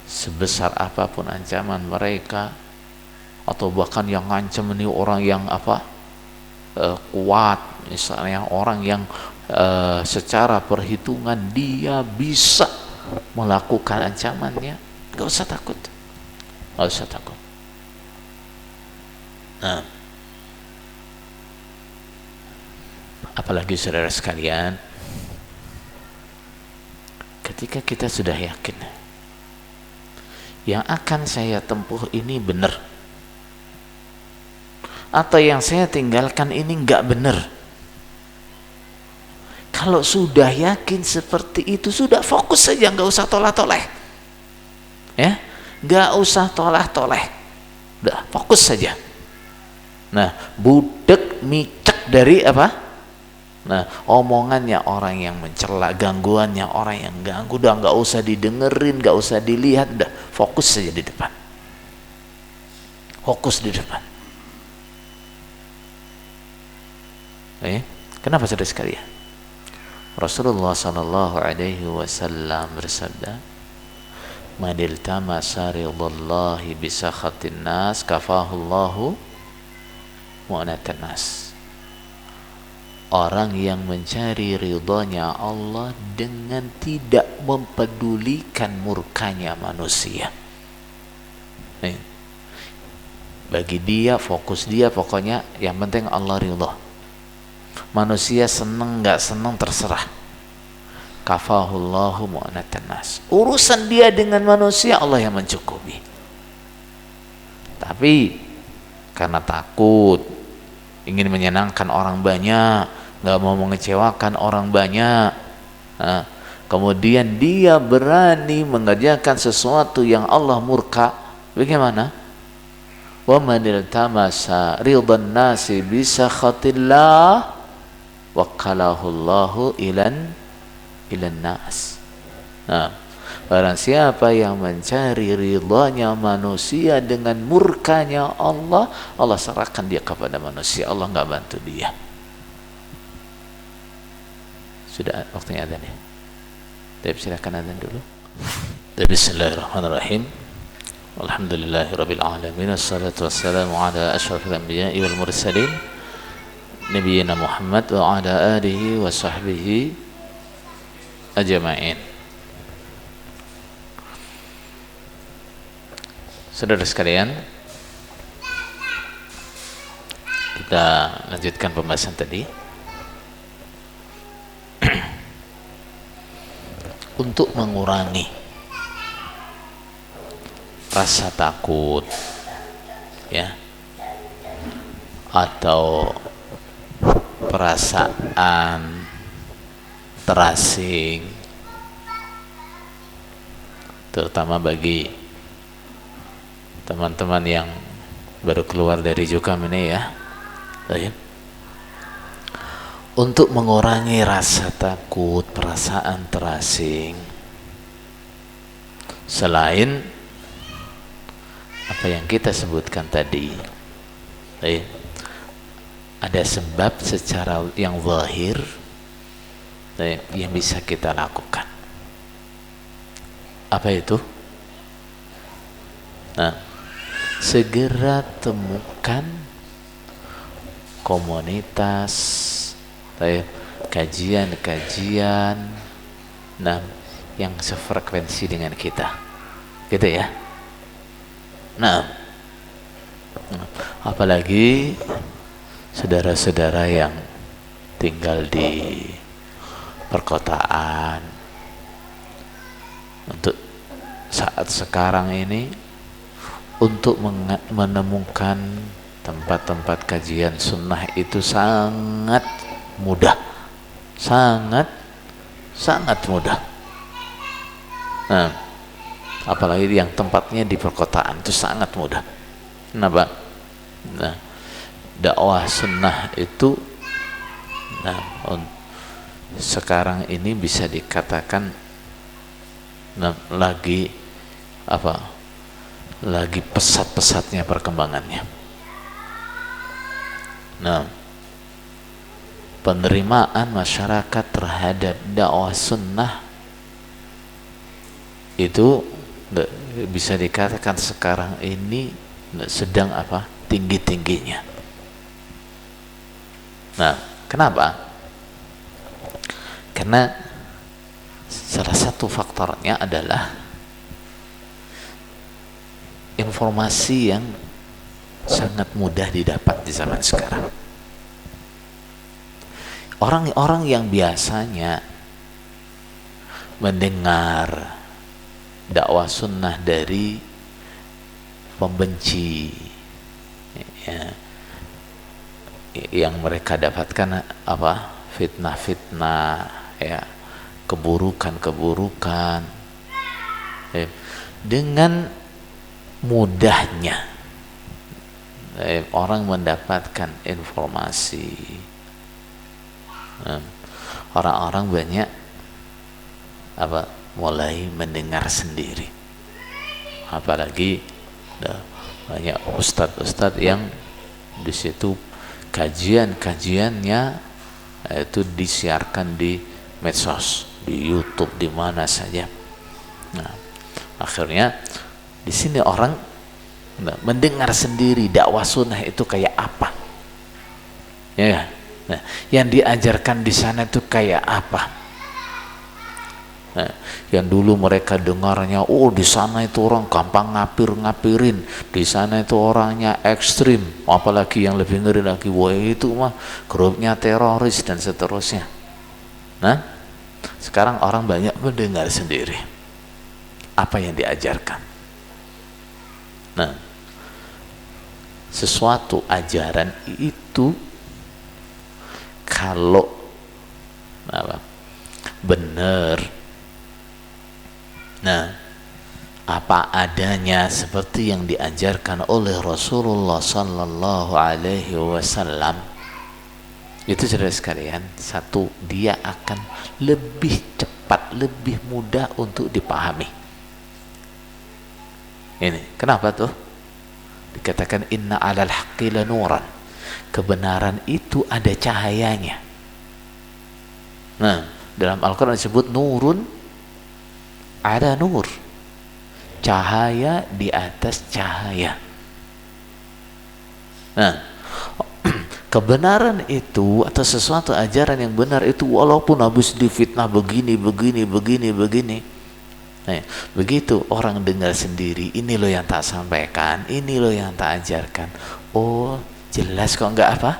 sebesar apapun ancaman mereka, atau bahkan yang ngancam ini orang yang kuat, misalnya orang yang secara perhitungan dia bisa melakukan ancamannya, nggak usah takut, nggak usah takut. Nah, apalagi saudara sekalian, ketika kita sudah yakin yang akan saya tempuh ini benar, atau yang saya tinggalkan ini nggak benar, kalau sudah yakin seperti itu, sudah fokus saja, nggak usah tolah-toleh, ya, nggak usah tolah-toleh, udah fokus saja. Nah, budek micek dari apa? Nah, omongannya orang yang mencela, gangguannya orang yang ganggu, udah nggak usah didengerin, nggak usah dilihat, udah fokus saja di depan, fokus di depan. Kenapa saudara sekalian? Rasulullah sallallahu alaihi wasallam bersabda, "Man iltamasa ridallahi bi sakhatin nas kafahullahu mu'natan nas." Orang yang mencari ridhanya Allah dengan tidak mempedulikan murkanya manusia. Bagi dia, fokus dia, pokoknya yang penting Allah ridha. Manusia seneng nggak seneng terserah. Kafahullahu mu'natan nas. Urusan dia dengan manusia Allah yang mencukupi. Tapi karena takut, ingin menyenangkan orang banyak, nggak mau mengecewakan orang banyak, kemudian dia berani mengerjakan sesuatu yang Allah murka, bagaimana? Wa man iltamasa ridhan nasi bi sakhatillah waqalahullahu ilan nas. Nah, barang siapa yang mencari ridhanya manusia dengan murkanya Allah, Allah serahkan dia kepada manusia, Allah nggak bantu dia. Sudah waktunya adzan ya? Tapi silakan adzan dulu. Bismillahirrahmanirrahim. Alhamdulillahirabbil alamin, wassalatu wassalamu ala asyrafil anbiya'i wal mursalin nabiyina Muhammad wa ala alihi wa sahbihi ajma'in. Saudara sekalian, kita lanjutkan pembahasan tadi. Untuk mengurangi rasa takut, ya, atau perasaan terasing, terutama bagi teman-teman yang baru keluar dari Jukam ini, ya, untuk mengurangi rasa takut, perasaan terasing, selain apa yang kita sebutkan tadi, ada sebab secara yang zahir yang bisa kita lakukan. Apa itu? Nah, segera temukan komunitas, kajian-kajian, nah, yang sefrekuensi dengan kita, gitu ya. Nah, apalagi saudara-saudara yang tinggal di perkotaan, untuk saat sekarang ini, untuk menemukan tempat-tempat kajian sunnah itu sangat mudah, sangat mudah. Nah, apalagi yang tempatnya di perkotaan itu sangat mudah. Kenapa? Nah, dakwah sunnah itu, nah, sekarang ini bisa dikatakan, nah, lagi pesat-pesatnya perkembangannya. Nah, penerimaan masyarakat terhadap dakwah sunnah itu bisa dikatakan sekarang ini sedang tinggi-tingginya. Nah, kenapa? Karena Salah satu faktornya adalah informasi yang sangat mudah didapat di zaman sekarang. Orang-orang yang biasanya mendengar dakwah sunnah dari pembenci, ya, yang mereka dapatkan apa, fitnah-fitnah, ya, keburukan-keburukan, ya, dengan mudahnya orang mendapatkan informasi, orang-orang banyak apa, mulai mendengar sendiri, apalagi banyak ustadz-ustadz yang di situ kajian-kajiannya itu disiarkan di medsos, di YouTube, di mana saja. Nah, akhirnya di sini orang mendengar sendiri dakwah sunnah itu kayak apa, ya. Nah, yang diajarkan di sana itu kayak apa? Nah, yang dulu mereka dengarnya, oh di sana itu orang gampang ngapirin, di sana itu orangnya ekstrim, apalagi yang lebih ngeri lagi, wah itu mah grupnya teroris dan seterusnya. Nah, sekarang orang banyak mendengar sendiri apa yang diajarkan. Nah, sesuatu ajaran itu kalau benar, nah, apa adanya seperti yang diajarkan oleh Rasulullah sallallahu alaihi wasallam, itu saudara sekalian, satu, dia akan lebih cepat, lebih mudah untuk dipahami. Ini kenapa tuh dikatakan inna alal haqqi lanuran, kebenaran itu ada cahayanya. Nah, dalam Al-Quran disebut nurun ada nur, cahaya di atas cahaya. Nah, kebenaran itu atau sesuatu ajaran yang benar itu walaupun habis difitnah begini, nah, begitu orang dengar sendiri, ini loh yang tak sampaikan, ini loh yang tak ajarkan, oh jelas kok, enggak apa,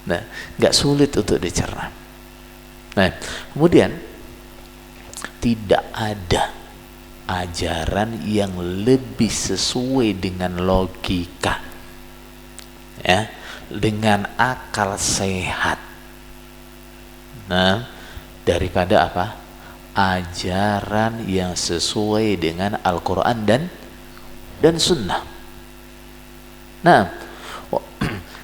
nah, enggak sulit untuk dicerna. Nah, kemudian tidak ada ajaran yang lebih sesuai dengan logika, ya, dengan akal sehat, nah, daripada apa, ajaran yang sesuai dengan Al-Quran dan Sunnah. Nah,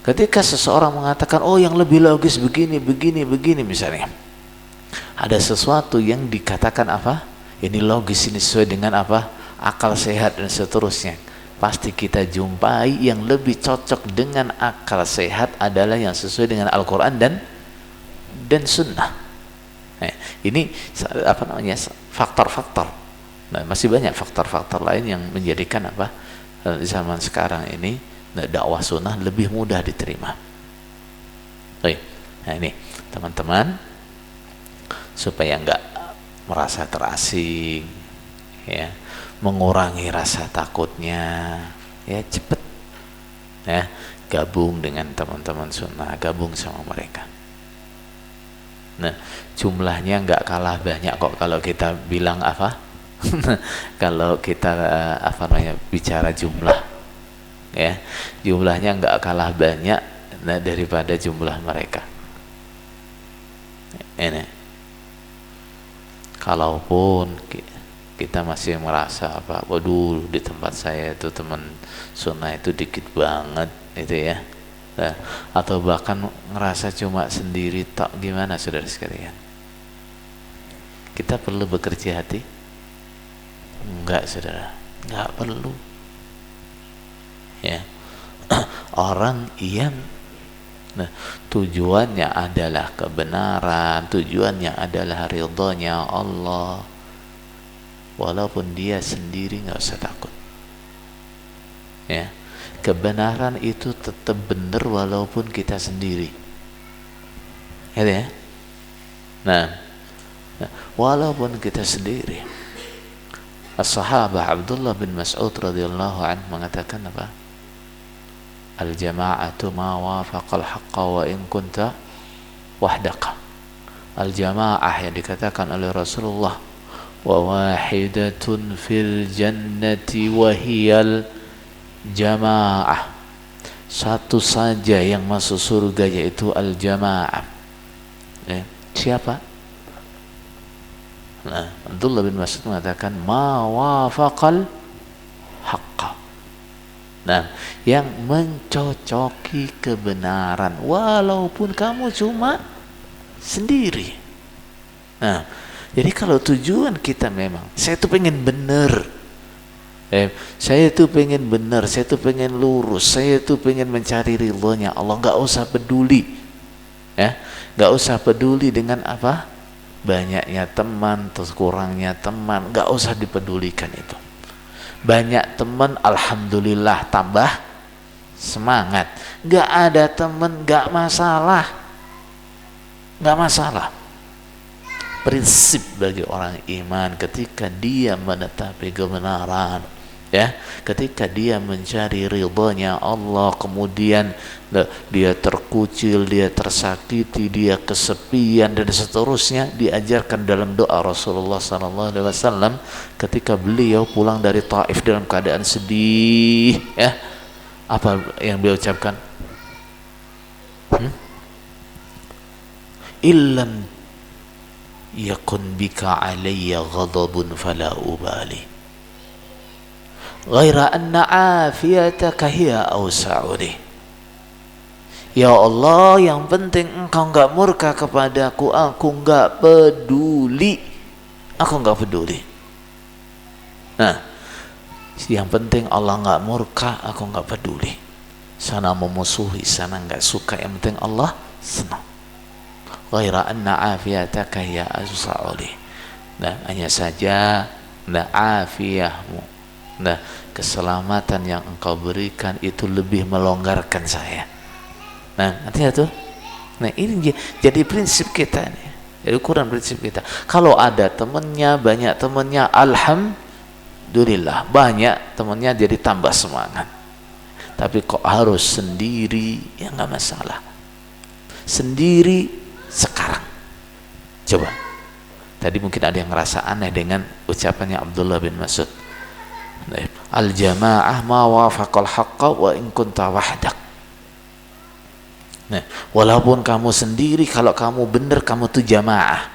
ketika seseorang mengatakan, oh yang lebih logis begini misalnya, ada sesuatu yang dikatakan apa, ini logis, ini sesuai dengan apa, akal sehat dan seterusnya, pasti kita jumpai yang lebih cocok dengan akal sehat adalah yang sesuai dengan Al-Quran dan Sunnah. Nah, ini apa namanya, faktor-faktor. Nah, masih banyak faktor-faktor lain yang menjadikan apa, di zaman sekarang ini dakwah sunnah lebih mudah diterima. Nah, ini teman-teman, supaya enggak merasa terasing, ya, mengurangi rasa takutnya, ya, cepet, ya, gabung dengan teman-teman sunnah, gabung sama mereka. Nah, jumlahnya enggak kalah banyak kok kalau kita bilang apa, kalau kita apa namanya, bicara jumlah, ya, jumlahnya enggak kalah banyak, nah, daripada jumlah mereka. Ini kalaupun kita masih merasa apa, waduh di tempat saya itu teman sunnah itu dikit banget itu, ya, nah, atau bahkan ngerasa cuma sendiri tak, gimana saudara sekalian, kita perlu bekerja hati? Enggak saudara, enggak perlu, ya. Orang yang tujuannya adalah kebenaran, tujuannya adalah ridhonya Allah, walaupun dia sendiri nggak usah takut, ya. Kebenaran itu tetap benar walaupun kita sendiri, ya. Nah, walaupun kita sendiri. As-sahabah Abdullah bin Mas'ud radhiyallahu anhu mengatakan apa? Al-jama'atu ma wafaqal haqqa wa in kunta wahdaka. Al-jama'ah yang dikatakan oleh Rasulullah, wa wahidatun fil jannati wa hiyal jama'ah. Satu saja yang masuk surga yaitu al-jama'ah. Siapa? Nah, Abdullah bin Mas'ud mengatakan ma wafaqal haqqa. Nah, yang mencocoki kebenaran walaupun kamu cuma sendiri. Nah, jadi kalau tujuan kita memang saya tuh pengen bener, saya tuh pengen bener, saya tuh pengen lurus, saya tuh pengen mencari ridhonya Allah, nggak usah peduli, nggak usah peduli dengan apa banyaknya teman terus kurangnya teman, nggak usah dipedulikan itu. Banyak teman alhamdulillah tambah semangat, nggak ada teman nggak masalah, nggak masalah. Prinsip bagi orang iman ketika dia menetapi kebenaran, ketika dia mencari ridhonya Allah, kemudian dia terkucil, dia tersakiti, dia kesepian dan seterusnya, diajarkan dalam doa Rasulullah SAW ketika beliau pulang dari Taif dalam keadaan sedih, apa yang beliau ucapkan? Illam yakun bika alayya ghadabun fala ubali ghaira anna afiyataka hiya awsa'udi. Ya Allah, yang penting engkau enggak murka kepadaku, aku enggak peduli, Nah, yang penting Allah enggak murka, aku enggak peduli. Sana memusuhi, sana enggak suka, yang penting Allah senang. Ghaira anna afiyataka ya azsa'uli. Nah, hanya saja afiyahmu, keselamatan yang engkau berikan itu lebih melonggarkan saya. Nah, artinya tuh, ini jadi prinsip kita nih, jadi ukuran prinsip kita. Kalau ada temennya, banyak temennya, alhamdulillah, banyak temennya jadi tambah semangat. Tapi kok harus sendiri, ya nggak masalah. Sendiri sekarang. Coba. Tadi mungkin ada yang ngerasa aneh dengan ucapannya Abdullah bin Mas'ud. Al-jama'ah ma wafaqal haqqa wa in kunta wahdak. Nah, walaupun kamu sendiri, kalau kamu benar kamu tuh jamaah.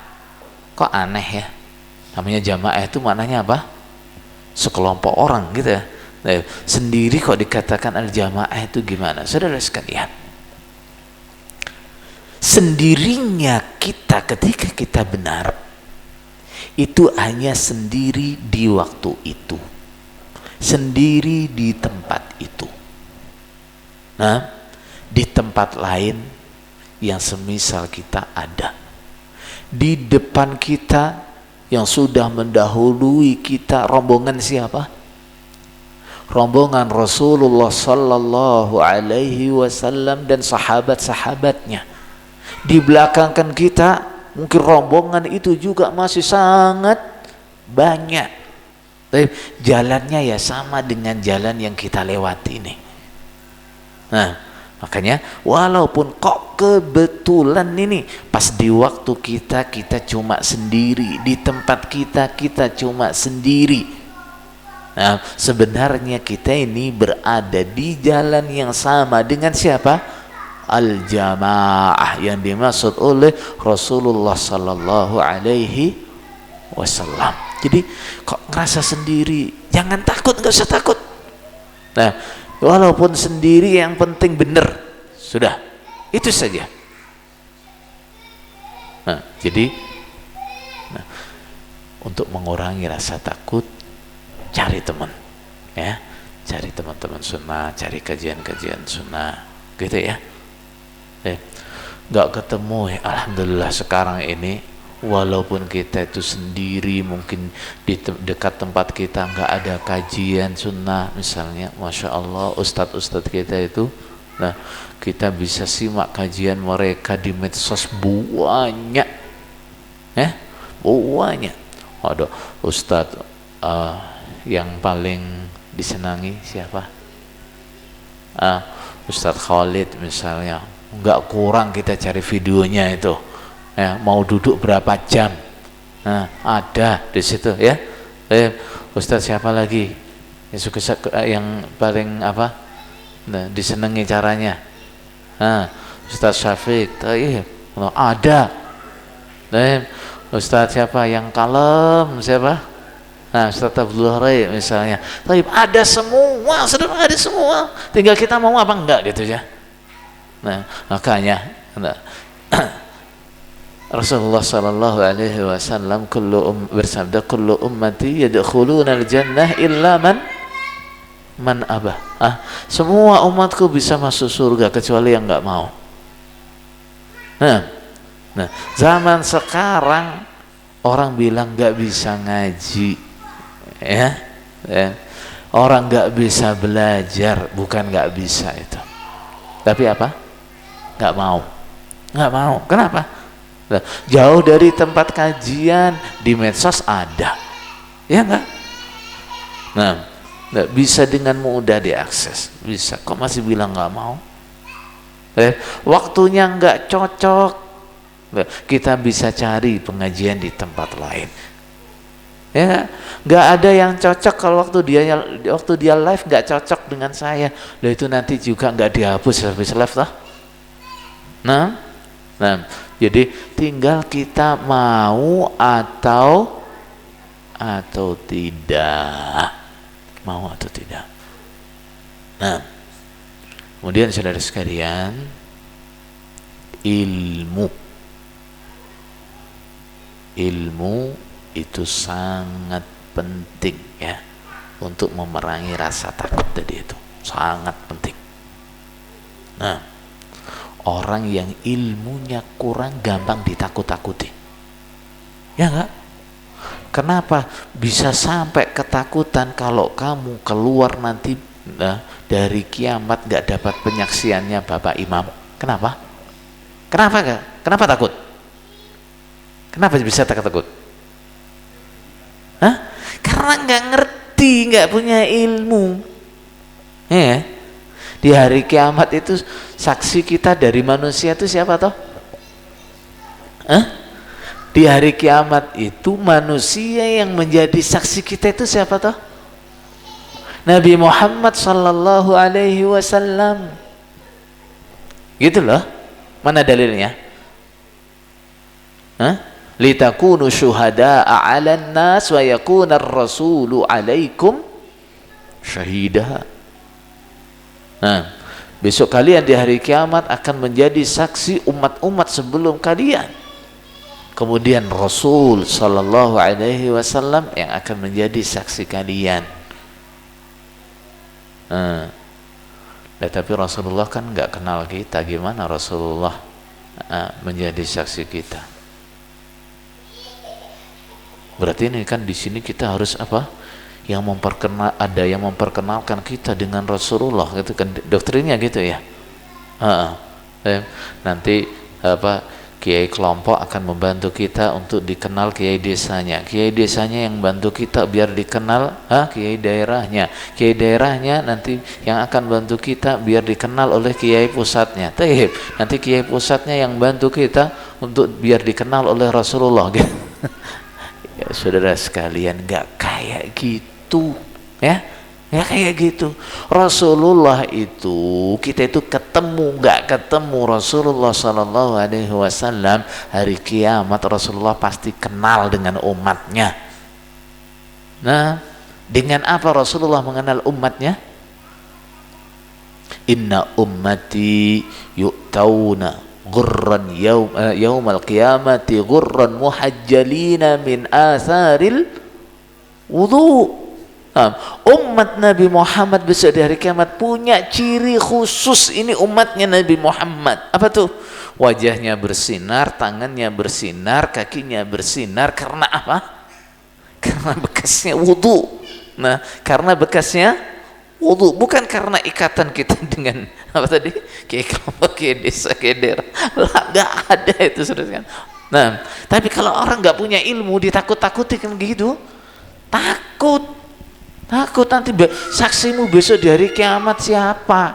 Kok aneh ya? Namanya jamaah itu maknanya apa? Sekelompok orang gitu ya. Nah, sendiri kok dikatakan al-jamaah itu gimana? Saudara sekalian, sendirinya kita ketika kita benar itu hanya sendiri di waktu itu, sendiri di tempat itu. Nah, di tempat lain yang semisal kita ada, di depan kita yang sudah mendahului kita, rombongan siapa? Rombongan Rasulullah sallallahu alaihi wasallam dan sahabat-sahabatnya. Di belakang kan kita mungkin rombongan itu juga masih sangat banyak, tapi jalannya ya sama dengan jalan yang kita lewati ini. Nah, makanya walaupun kok kebetulan ini pas di waktu kita cuma sendiri, di tempat kita cuma sendiri. Nah, sebenarnya kita ini berada di jalan yang sama dengan siapa? Al-jamaah yang dimaksud oleh Rasulullah sallallahu alaihi wasallam. Jadi kok ngerasa sendiri, jangan takut, nggak usah takut. Nah, walaupun sendiri yang penting benar, sudah itu saja. Nah, jadi untuk mengurangi rasa takut, cari teman, cari teman-teman sunnah, cari kajian-kajian sunnah, gitu ya. Nggak ketemu ya, alhamdulillah sekarang ini walaupun kita itu sendiri, mungkin di dekat tempat kita nggak ada kajian sunnah misalnya, masya Allah ustadz-ustadz kita itu, nah kita bisa simak kajian mereka di medsos banyak, banyak. Ada Ustadz yang paling disenangi siapa? Ustadz Khalid misalnya, nggak kurang kita cari videonya itu, ya, mau duduk berapa jam, nah, ada di situ ya. Ustadz siapa lagi yang suka, yang paling apa, nah, disenangi caranya? Ustadz Syafiq, ada. Ustadz siapa yang kalem, siapa? Nah, Ustadz Abdul Rai misalnya. Tapi ada semua, saudara, ada semua. Tinggal kita mau apa enggak gitu ya. Nah, makanya Rasulullah sallallahu alaihi wasallam bersabda, kullu ummati yadkhuluna al-jannah illa man abah. Semua umatku bisa masuk surga kecuali yang enggak mau. Nah, zaman sekarang orang bilang enggak bisa ngaji. Ya. Orang nggak bisa belajar, bukan nggak bisa itu, tapi apa? Nggak mau. Kenapa? Jauh dari tempat kajian, di medsos ada, ya nggak? Nah, nggak bisa dengan mudah diakses, bisa. Kok masih bilang nggak mau? Waktunya nggak cocok, kita bisa cari pengajian di tempat lain. Ya, nggak ada yang cocok. Kalau waktu dia live nggak cocok dengan saya, loh itu nanti juga nggak dihapus habis live lah. Nah, jadi tinggal kita mau atau tidak, mau atau tidak. Nah, kemudian saudara sekalian, ilmu itu sangat penting ya, untuk memerangi rasa takut tadi, itu sangat penting. Nah, orang yang ilmunya kurang gampang ditakut-takuti, ya enggak? Kenapa bisa sampai ketakutan? Kalau kamu keluar nanti dari kiamat nggak dapat penyaksiannya Bapak Imam, kenapa? Kenapa takut? Kenapa bisa takut? Karena nggak ngerti, nggak punya ilmu. Ya, di hari kiamat itu saksi kita dari manusia itu siapa toh? Di hari kiamat itu manusia yang menjadi saksi kita itu siapa toh? Nabi Muhammad sallallahu alaihi wasallam. Gitu loh. Mana dalilnya? Litakunu syuhada'a 'alan nas wa yakuna ar-rasulu 'alaikum syahida. Nah, besok kalian di hari kiamat akan menjadi saksi umat-umat sebelum kalian. Kemudian Rasul sallallahu alaihi wasallam yang akan menjadi saksi kalian. Tapi Rasulullah kan nggak kenal kita, gimana Rasulullah menjadi saksi kita? Berarti ini kan di sini kita harus apa? Ada yang memperkenalkan kita dengan Rasulullah, gitu kan doktrinnya gitu ya. Nanti kiai kelompok akan membantu kita untuk dikenal kiai desanya. Kiai desanya yang bantu kita biar dikenal kiai daerahnya nanti yang akan bantu kita biar dikenal oleh kiai pusatnya. Nanti kiai pusatnya yang bantu kita untuk biar dikenal oleh Rasulullah gitu. Ya saudara sekalian, nggak kayak gitu ya, nggak kayak gitu. Rasulullah itu kita itu nggak ketemu Rasulullah sallallahu alaihi wasallam hari kiamat, Rasulullah pasti kenal dengan umatnya. Nah, dengan apa Rasulullah mengenal umatnya? Inna ummati yu'tauna gurran yaumal qiyamati gurran muhajjalina min atharil wudu. Umat Nabi Muhammad besok di hari kiamat punya ciri khusus. Ini umatnya Nabi Muhammad. Apa tuh? Wajahnya bersinar, tangannya bersinar, kakinya bersinar. Karena apa? Karena bekasnya wudu. Nah, karena bekasnya wudu, bukan karena ikatan kita dengan apa tadi? Kayak kelompok, kayak desa, kayak daerah. Lah, nggak ada itu, saudara. Nah, tapi kalau orang nggak punya ilmu ditakut-takuti kan gitu, takut nanti saksimu besok di hari kiamat siapa?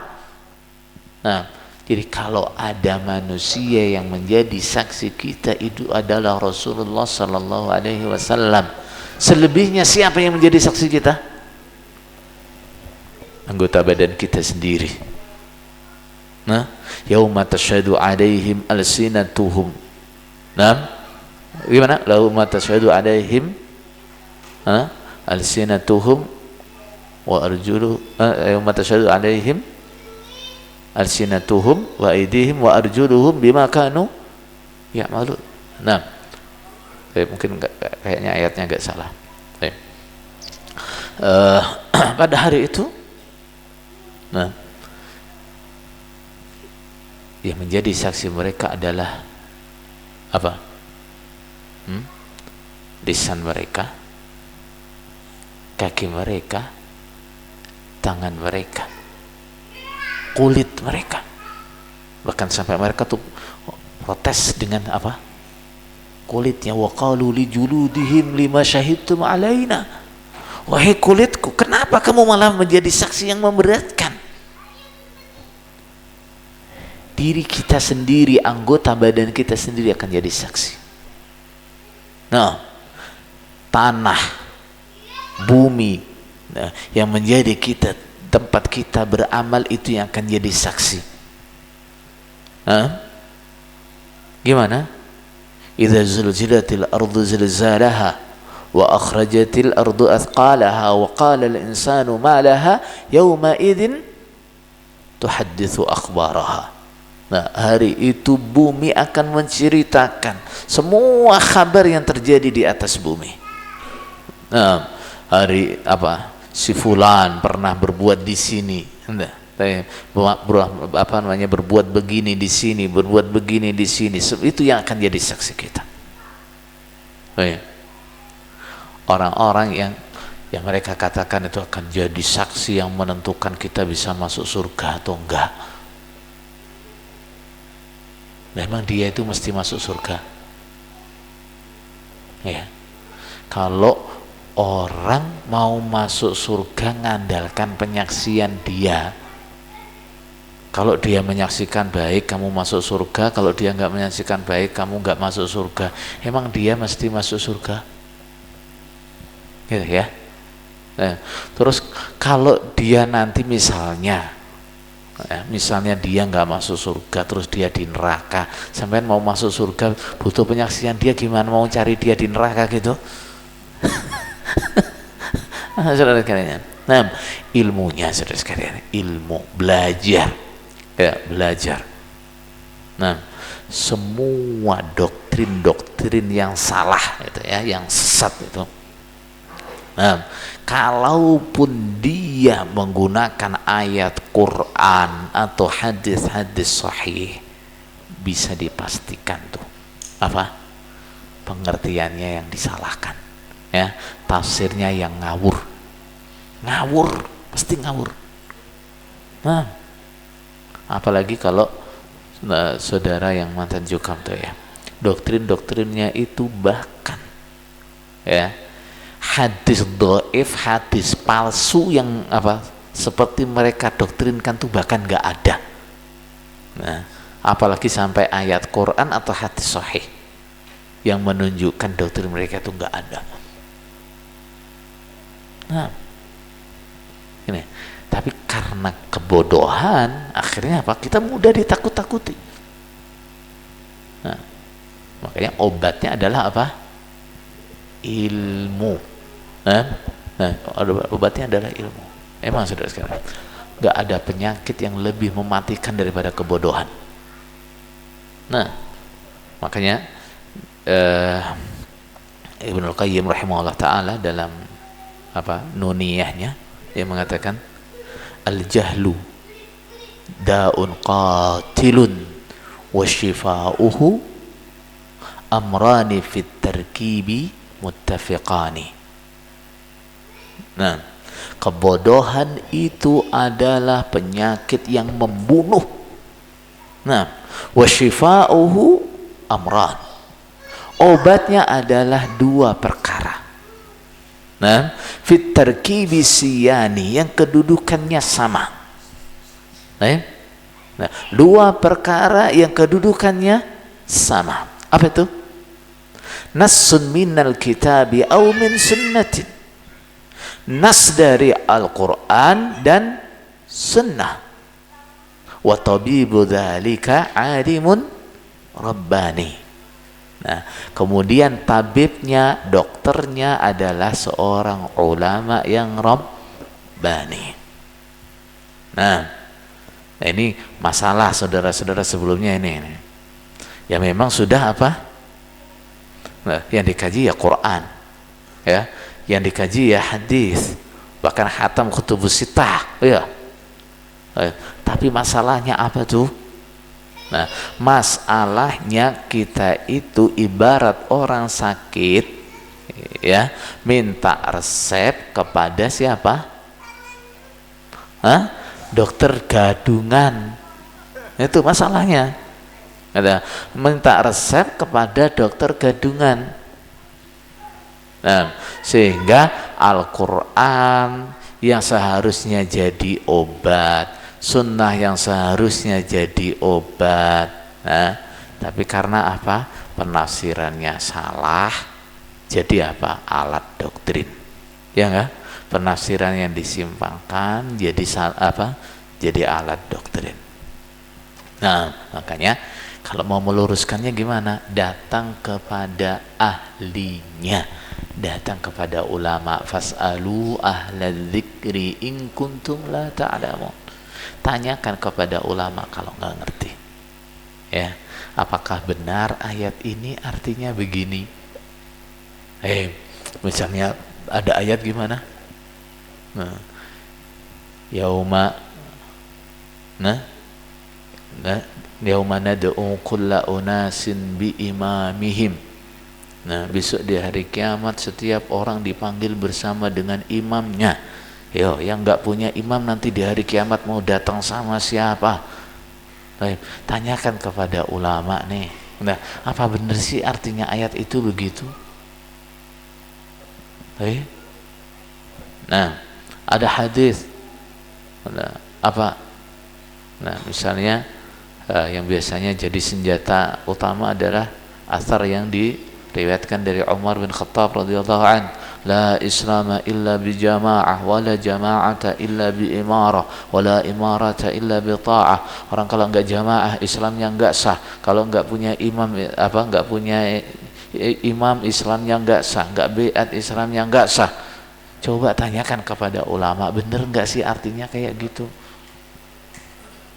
Nah, jadi kalau ada manusia yang menjadi saksi kita itu adalah Rasulullah Sallallahu Alaihi Wasallam. Selebihnya siapa yang menjadi saksi kita? Anggota badan kita sendiri. Nah, yauma tashhadu alaihim alsinatuhum. Nah, gimana? Yauma tashhadu alaihim alsinatuhum wa arjuluhum, yauma tashhadu alaihim alsinatuhum wa aydihim wa arjuluhum bima kanu ya'malun. Nah, mungkin kayaknya ayatnya agak salah. Pada hari itu, nah, yang menjadi saksi mereka adalah apa? Lisan mereka, kaki mereka, tangan mereka, kulit mereka. Bahkan sampai mereka tuh protes dengan apa? Kulitnya. Wa qalu li juludihim lima syahidtum alaina. Wahai kulitku, kenapa kamu malah menjadi saksi yang memberatkan? Diri kita sendiri, anggota badan kita sendiri akan jadi saksi. Nah, tanah, bumi, nah, yang menjadi kita, tempat kita beramal itu yang akan jadi saksi. Gimana? Idza zulzilatil ardu zilzalaha wa akhrajatil ardu athqalaha wa qala al insanu ma laha yawma idzin tuhadditsu akhbaraha. Nah, hari itu bumi akan menceritakan semua kabar yang terjadi di atas bumi. Nah, hari apa? Si fulan pernah berbuat di sini, berbuat begini di sini, berbuat begini di sini. Itu yang akan jadi saksi kita. Orang-orang yang mereka katakan itu akan jadi saksi yang menentukan kita bisa masuk surga atau enggak. Memang dia itu mesti masuk surga. Ya. Kalau orang mau masuk surga ngandalkan penyaksian dia, kalau dia menyaksikan baik kamu masuk surga, kalau dia nggak menyaksikan baik kamu nggak masuk surga. Emang dia mesti masuk surga? Gitu ya. Nah, terus kalau dia nanti misalnya dia nggak masuk surga, terus dia di neraka, sampean mau masuk surga butuh penyaksian dia, gimana mau cari dia di neraka gitu? Saudara sekalian, nah, ilmunya saudara sekalian, ilmu belajar, ya belajar. Nah, semua doktrin yang salah itu ya, yang sesat itu. Nah, kalaupun dia menggunakan ayat Quran atau hadis-hadis sahih, bisa dipastikan tuh apa? Pengertiannya yang disalahkan, ya, tafsirnya yang ngawur, pasti ngawur. Nah, apalagi kalau saudara yang mantan jukam tuh ya, doktrinnya itu bahkan ya hadis dhaif, hadis palsu yang apa seperti mereka doktrinkan tuh bahkan nggak ada. Nah, apalagi sampai ayat Quran atau hadis sahih yang menunjukkan doktrin mereka itu nggak ada. Nah, ini. Tapi karena kebodohan, akhirnya apa? Kita mudah ditakut-takuti. Nah, makanya obatnya adalah apa? Ilmu. Nah, obatnya adalah ilmu. Emang saudara sekalian, nggak ada penyakit yang lebih mematikan daripada kebodohan. Nah, makanya Ibnul Qayyim rahimahullah taala dalam apa nuniyahnya dia mengatakan al-jahlu da'un qatilun wa shifa'uhu amrani fit tarkibi muttafiqani. Nah, kebodohan itu adalah penyakit yang membunuh. Nah, wa shifa'uhu amran. Obatnya adalah dua perkara. Nah, fit tarkibi siyani, yang kedudukannya sama. Nah, dua perkara yang kedudukannya sama. Apa itu? Nassun minal kitabi au min sunnatin. Nas dari Al-Quran dan sunnah. Wa tabibu dzalika alimun rabbani. Nah, kemudian tabibnya, dokternya adalah seorang ulama yang rabbani. Nah, ini masalah saudara-saudara sebelumnya ini. Ya memang sudah apa? Nah, yang dikaji ya Quran, ya, yang dikaji ya hadis, bahkan khatam kutubus sittah, ya. Tapi masalahnya apa tuh? Nah, masalahnya kita itu ibarat orang sakit, ya, minta resep kepada siapa? Dokter gadungan. Itu masalahnya. Ada minta resep kepada dokter gadungan. Nah, sehingga Al-Quran yang seharusnya jadi obat, sunnah yang seharusnya jadi obat, nah, tapi karena apa? Penafsirannya salah, jadi apa? Alat doktrin, ya enggak? Penafsiran yang disimpangkan jadi apa? Jadi alat doktrin. Nah, makanya kalau mau meluruskannya gimana? Datang kepada ahlinya, datang kepada ulama. Fas'alu ahla dzikri in kuntum la ta'lamun. Tanyakan kepada ulama kalau nggak ngerti, ya, apakah benar ayat ini artinya begini? Misalnya ada ayat gimana? Yauma yauma nad'u kulla unasin bi imamihim. Nah, besok di hari kiamat setiap orang dipanggil bersama dengan imamnya. Yo, yang nggak punya imam nanti di hari kiamat mau datang sama siapa? Tanyakan kepada ulama nih. Nah, apa benar sih artinya ayat itu begitu? Nah, ada hadis. Apa? Nah, misalnya yang biasanya jadi senjata utama adalah asar yang diriwayatkan dari Umar bin Khattab radhiyallahu an. La islama illa bi jama'ah wa la jama'ata illa bi imarah wa la imarata illa bi ta'ah. Orang kalau enggak jamaah Islamnya enggak sah. Kalau enggak punya imam enggak punya imam Islamnya enggak sah, enggak biat Islamnya enggak sah. Coba tanyakan kepada ulama, bener enggak sih artinya kayak gitu?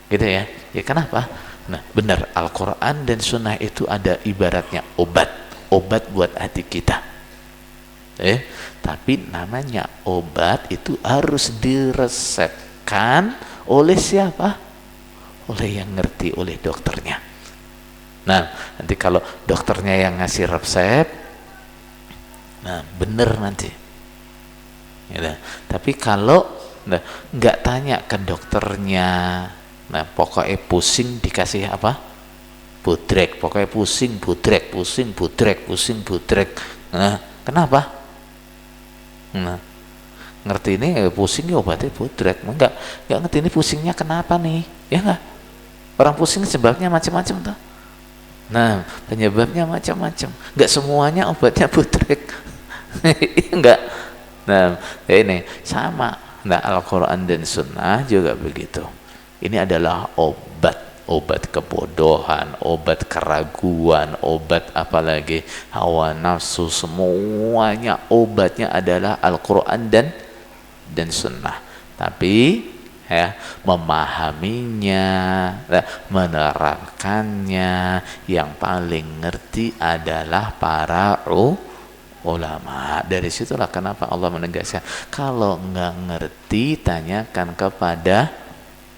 Gitu ya. Ya kenapa? Nah, benar, Al-Quran dan Sunnah itu ada ibaratnya obat buat hati kita. Tapi namanya obat itu harus diresepkan oleh siapa? Oleh yang ngerti, oleh dokternya. Nah, nanti kalau dokternya yang ngasih resep, nah bener nanti. Ya, tapi kalau nggak tanya ke dokternya, nah pokoknya pusing dikasih apa? Budrek, pokoknya pusing budrek. Nah, kenapa? Nah, ngerti ini pusing ya obatnya budrek. Enggak ngerti ini pusingnya kenapa nih? Ya enggak? Orang pusing sebabnya macam-macam tuh. Nah, penyebabnya macam-macam. Enggak semuanya obatnya budrek. Enggak. Nah, ini sama. Nah, Al-Quran dan Sunnah juga begitu. Ini adalah obat kebodohan, obat keraguan, obat apalagi hawa nafsu, semuanya obatnya adalah Al-Quran dan Sunnah. Tapi ya, memahaminya, menerapkannya yang paling ngerti adalah para ulama. Dari situlah kenapa Allah menegaskan, kalau nggak ngerti tanyakan kepada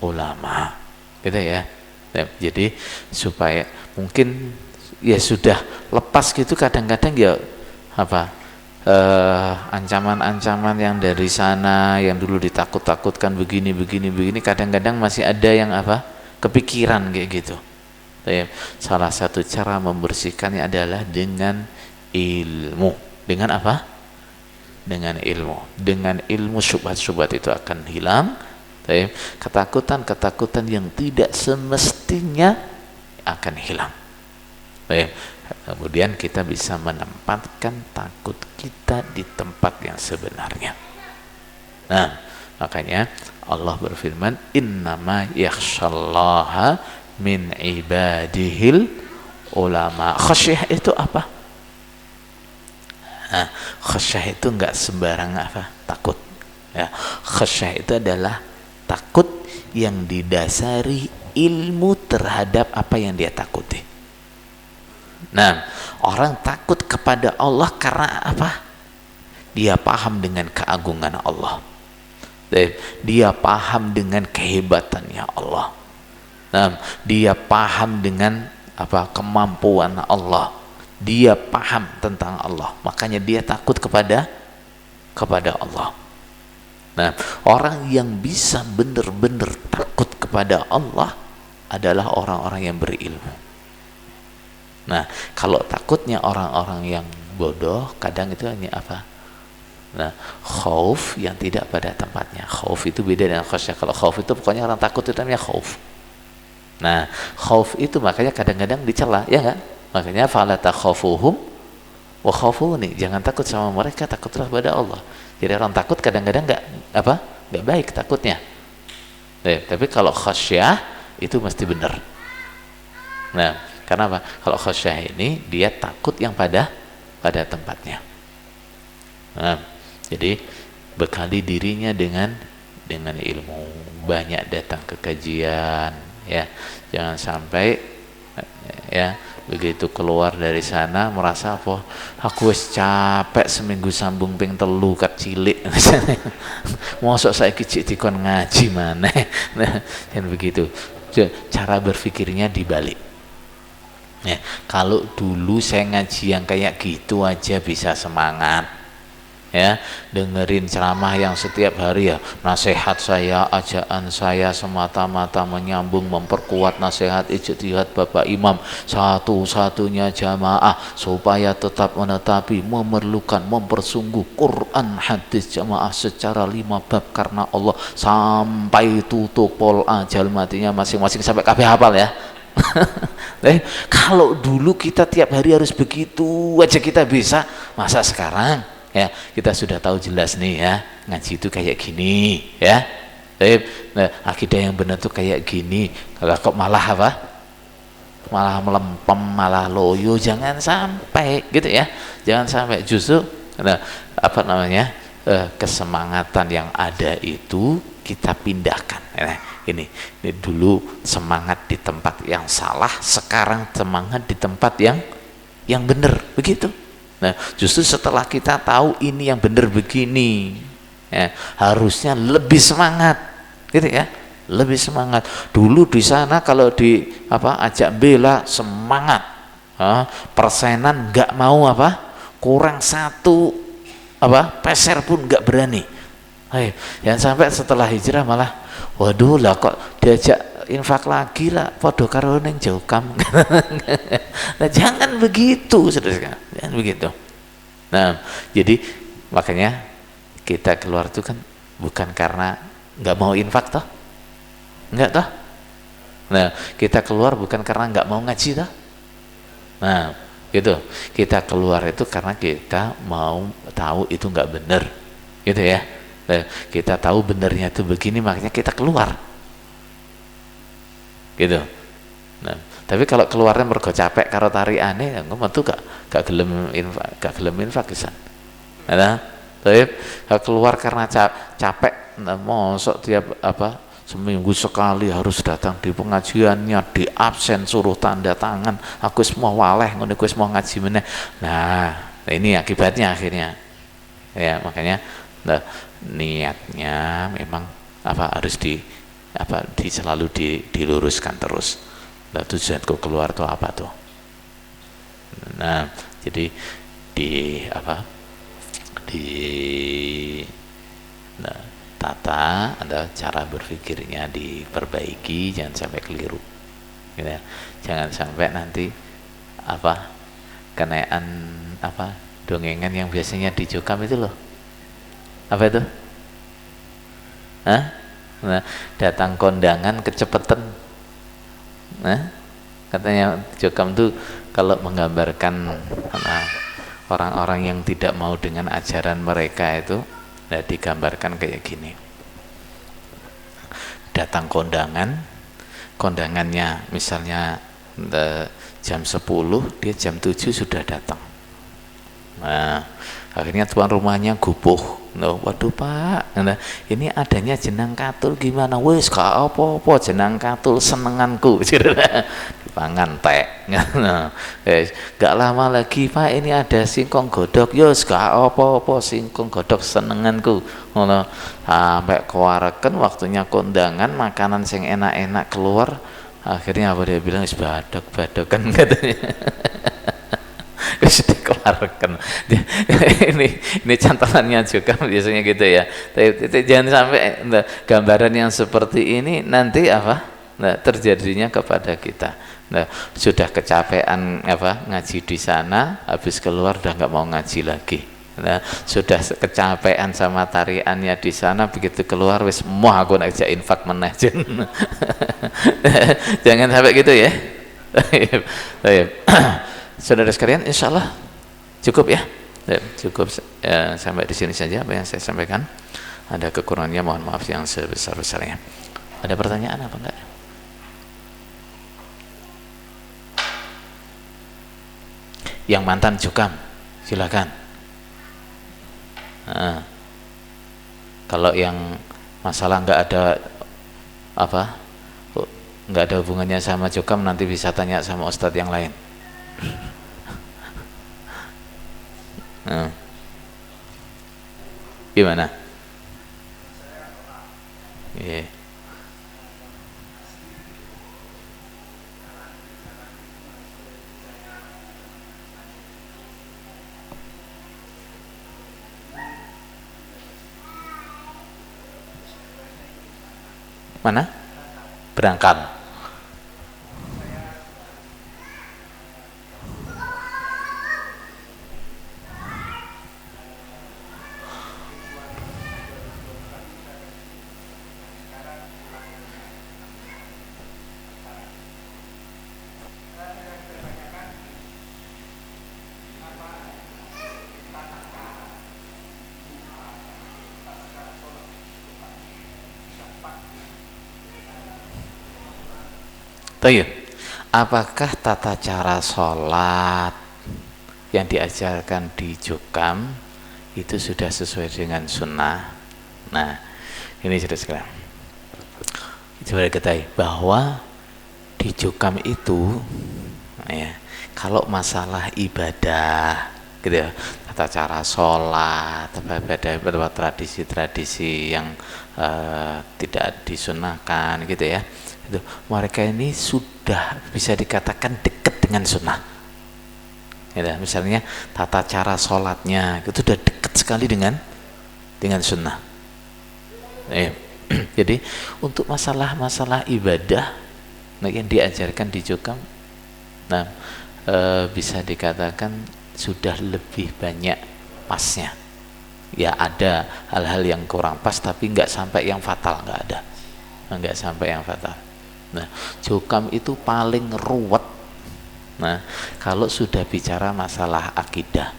ulama, gitu ya. Jadi supaya mungkin ya sudah lepas gitu, kadang-kadang ya apa ancaman-ancaman yang dari sana yang dulu ditakut-takutkan begini kadang-kadang masih ada yang apa kepikiran kayak gitu. Salah satu cara membersihkannya adalah dengan ilmu. Dengan apa? Dengan ilmu. Dengan ilmu syubhat-syubhat itu akan hilang. Ketakutan-ketakutan yang tidak semestinya akan hilang. Kemudian kita bisa menempatkan takut kita di tempat yang sebenarnya. Nah, makanya Allah berfirman, innama yakhshallaha min ibadihil ulama. Khasyah itu apa? Nah, khasyah itu enggak sembarang apa? Takut. Ya, khasyah itu adalah takut yang didasari ilmu terhadap apa yang dia takuti. Nah, orang takut kepada Allah karena apa? Dia paham dengan keagungan Allah. Dia paham dengan kehebatannya Allah. Nah, dia paham dengan apa? Kemampuan Allah. Dia paham tentang Allah. Makanya dia takut kepada Allah. Nah, orang yang bisa benar-benar takut kepada Allah adalah orang-orang yang berilmu. Nah, kalau takutnya orang-orang yang bodoh, kadang itu hanya apa? Nah, khauf yang tidak pada tempatnya. Khauf itu beda dengan khasyah. Kalau khauf itu pokoknya orang takut itu namanya khauf. Nah, khauf itu makanya kadang-kadang dicela, ya enggak? Makanya fala takhafuhum wa khafuni. Jangan takut sama mereka, takutlah pada Allah. Jadi orang takut kadang-kadang enggak baik takutnya. Tapi kalau khasyah itu mesti benar. Nah, karena apa? Kalau khasyah ini dia takut yang pada tempatnya. Nah, jadi bekali dirinya dengan ilmu, banyak datang ke kajian, ya. Jangan sampai ya begitu keluar dari sana merasa apa? Aku wis capek seminggu sambung ping 3 kat cilik. Mosok saiki cik dikon ngaji maneh. Nah, kan begitu. Cara berpikirnya dibalik. Ya, kalau dulu saya ngaji yang kayak gitu aja bisa semangat, ya, dengerin ceramah yang setiap hari, ya, nasihat saya, ajaan saya semata-mata menyambung memperkuat nasihat ijtihad Bapak Imam, satu-satunya jamaah supaya tetap menetapi, memerlukan, mempersungguh Quran hadis jamaah secara 5 bab karena Allah sampai tutup pol ajal matinya masing-masing sampai kabeh hafal, ya. Kalau dulu kita tiap hari harus begitu aja kita bisa, masa sekarang ya kita sudah tahu jelas nih, ya, ngaji itu kayak gini, ya. Nah, akidah yang benar tuh kayak gini. Kalau kok malah apa? Malah melempem, malah loyo, jangan sampai gitu, ya. Jangan sampai, justru nah, apa namanya? Kesemangatan yang ada itu kita pindahkan. Ini dulu semangat di tempat yang salah, sekarang semangat di tempat yang benar, begitu. Nah, justru setelah kita tahu ini yang benar begini, ya, harusnya lebih semangat, gitu, ya, lebih semangat. Dulu di sana kalau di ajak bela semangat, persenan nggak mau kurang 1 peser pun nggak berani. Yang sampai setelah hijrah malah, waduh lah kok diajak infak lagi lah, podo karo ning jaukam. Nah, jangan begitu, saudara, jangan begitu. Nah, jadi makanya kita keluar itu kan bukan karena nggak mau infak, toh, nggak, toh. Nah, kita keluar bukan karena nggak mau ngaji, toh. Nah, gitu. Kita keluar itu karena kita mau tahu itu nggak benar, gitu, ya. Nah, kita tahu benernya itu begini, makanya kita keluar, gitu. Nah, tapi kalau keluarnya mergo capek karo tariane, engko metu gak gelem infak pisan. Nah, tapi keluar karena capek, nah, mosok tiap seminggu sekali harus datang di pengajiannya, di absen, suruh tanda tangan, aku semua waleh ngono, aku semua ngaji meneh. Nah, ini akibatnya akhirnya, ya. Makanya niatnya memang harus selalu diluruskan terus. Nah, tujuanku keluar tuh apa tuh? Nah, jadi tata, ada cara berpikirnya diperbaiki, jangan sampai keliru, gitu, ya. Jangan sampai nanti kenaikan apa dongengan yang biasanya di Jokam itu loh, apa itu? Hah? Nah, datang kondangan kecepetan. Nah, katanya Jokam tuh kalau menggambarkan orang-orang yang tidak mau dengan ajaran mereka itu, nah, digambarkan kayak gini. Datang kondangannya misalnya jam 10, dia jam 7 sudah datang. Nah, akhirnya tuan rumahnya gupuh. Nah, waduh Pak, nah, ini adanya jenang katul gimana? Wes gak apa-apa, jenang katul senenganku. Dipangan tek. Nah, gak lama lagi Pak, ini ada singkong godok. Yos gak apa-apa, singkong godok senenganku. Nah, sampai kewareken waktunya kondangan, makanan sing enak-enak keluar. Akhirnya apa dia bilang, badok-badokan katanya. Wis dikeluarkan. Ini cantolannya juga biasanya gitu ya. Tapi jangan sampai gambaran yang seperti ini nanti apa? Nah, terjadinya kepada kita. Nah, sudah kecapean apa ngaji di sana, habis keluar udah nggak mau ngaji lagi. Nah, sudah kecapean sama tariannya di sana, begitu keluar wis mau aku ngajak infak meneh. Jangan sampai gitu ya. Baik. Saudara sekalian, insya Allah cukup ya. Cukup sampai di sini saja apa yang saya sampaikan. Ada kekurangannya mohon maaf yang sebesar-besarnya. Ada pertanyaan apa enggak? Yang mantan Jokam, silakan. Nah, kalau yang masalah enggak ada apa, enggak ada hubungannya sama Jokam, nanti bisa tanya sama ustadz yang lain. Nah. Gimana? Yeah. Mana? Berangkat. Tayyib. Apakah tata cara sholat yang diajarkan di Jokam itu sudah sesuai dengan sunnah? Nah, ini sudah sekarang. Coba ketahui bahwa di Jokam itu, ya, kalau masalah ibadah, gitu ya, tata cara sholat, ibadah, tradisi-tradisi yang tidak disunahkan, gitu ya. Itu mereka ini sudah bisa dikatakan dekat dengan sunnah ya, misalnya tata cara sholatnya itu sudah dekat sekali dengan sunnah ya. Jadi untuk masalah ibadah yang diajarkan di Jokam, nah bisa dikatakan sudah lebih banyak pasnya ya. Ada hal-hal yang kurang pas tapi nggak sampai yang fatal, nggak sampai yang fatal. Nah, Jokam itu paling ruwet. Nah, kalau sudah bicara masalah akidah,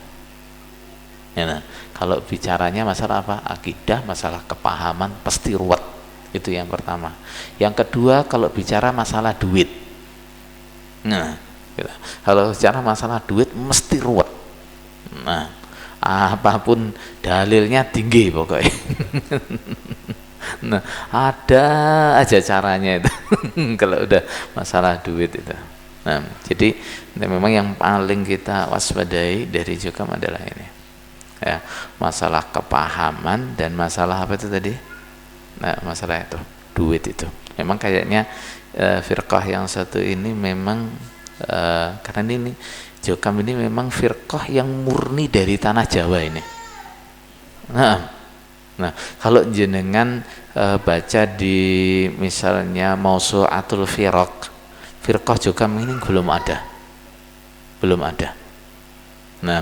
ya, nah, kalau bicaranya masalah apa? Akidah, masalah kepahaman pasti ruwet. Itu yang pertama. Yang kedua, kalau bicara masalah duit, nah, gitu. Kalau bicara masalah duit mesti ruwet. Nah, apapun dalilnya tinggi pokoknya. Nah, ada aja caranya itu. Kalau udah masalah duit itu. Nah, jadi memang yang paling kita waspadai dari Jokam adalah ini ya, masalah kepahaman dan masalah apa itu tadi? Nah, masalah itu duit itu. Memang kayaknya firqah yang satu ini memang karena ini Jokam ini memang firqah yang murni dari tanah Jawa ini. Nah, kalau jenengan baca di misalnya Mausu'atul Firqah Jokam ini belum ada. Nah,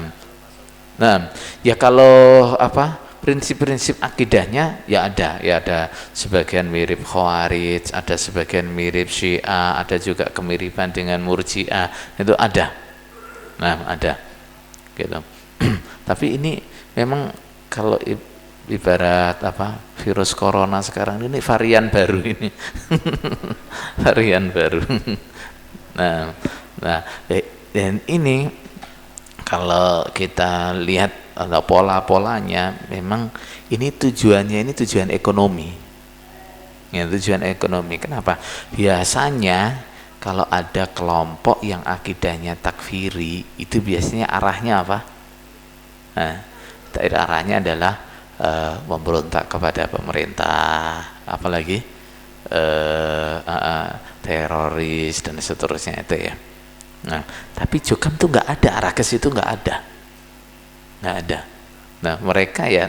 nah, ya kalau apa prinsip-prinsip akidahnya ya ada sebagian mirip Khawarij, ada sebagian mirip Syiah, ada juga kemiripan dengan Murji'ah, itu ada. Nah, ada gitu. Tapi ini memang kalau ibarat apa virus corona sekarang ini varian baru ini. Varian baru. Nah, nah, dan ini kalau kita lihat atau pola-polanya memang ini tujuan ekonomi. Ya, tujuan ekonomi. Kenapa? Biasanya kalau ada kelompok yang akidahnya takfiri, itu biasanya arahnya apa? Nah, arahnya adalah memberontak kepada pemerintah, apalagi teroris dan seterusnya itu ya. Nah, tapi Jokam tuh nggak ada arah ke situ, nggak ada. Nah, mereka ya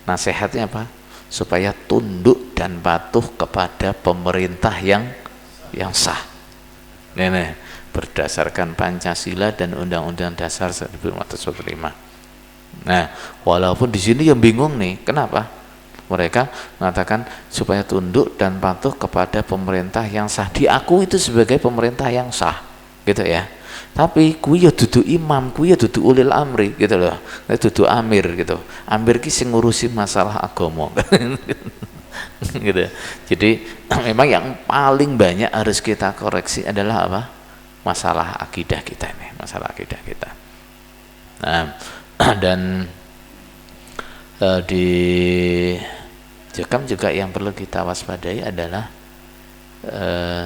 nasihatnya apa? Supaya tunduk dan patuh kepada pemerintah yang sah. Nah, berdasarkan Pancasila dan Undang-Undang Dasar 1945. Nah, walaupun di sini yang bingung nih, kenapa? Mereka mengatakan supaya tunduk dan patuh kepada pemerintah yang sah, diakui itu sebagai pemerintah yang sah, gitu ya. Tapi kuwi ya dudu imam, kuwi ya dudu ulil amri gitu loh. Dudu amir gitu. Amir ki sing ngurusi masalah agama. Gitu. Jadi memang yang paling banyak harus kita koreksi adalah apa? Masalah akidah kita ini, masalah akidah kita. Nah, dan di Jokam juga yang perlu kita waspadai adalah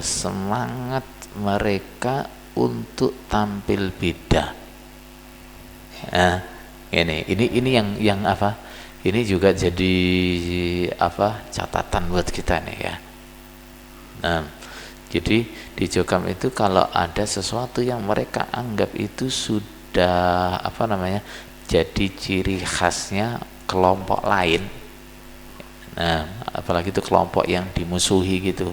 semangat mereka untuk tampil beda. Nah, ini yang apa? Ini juga jadi apa? Catatan buat kita nih ya. Nah, jadi di Jokam itu kalau ada sesuatu yang mereka anggap itu sudah apa namanya? Jadi ciri khasnya kelompok lain. Nah, apalagi itu kelompok yang dimusuhi gitu.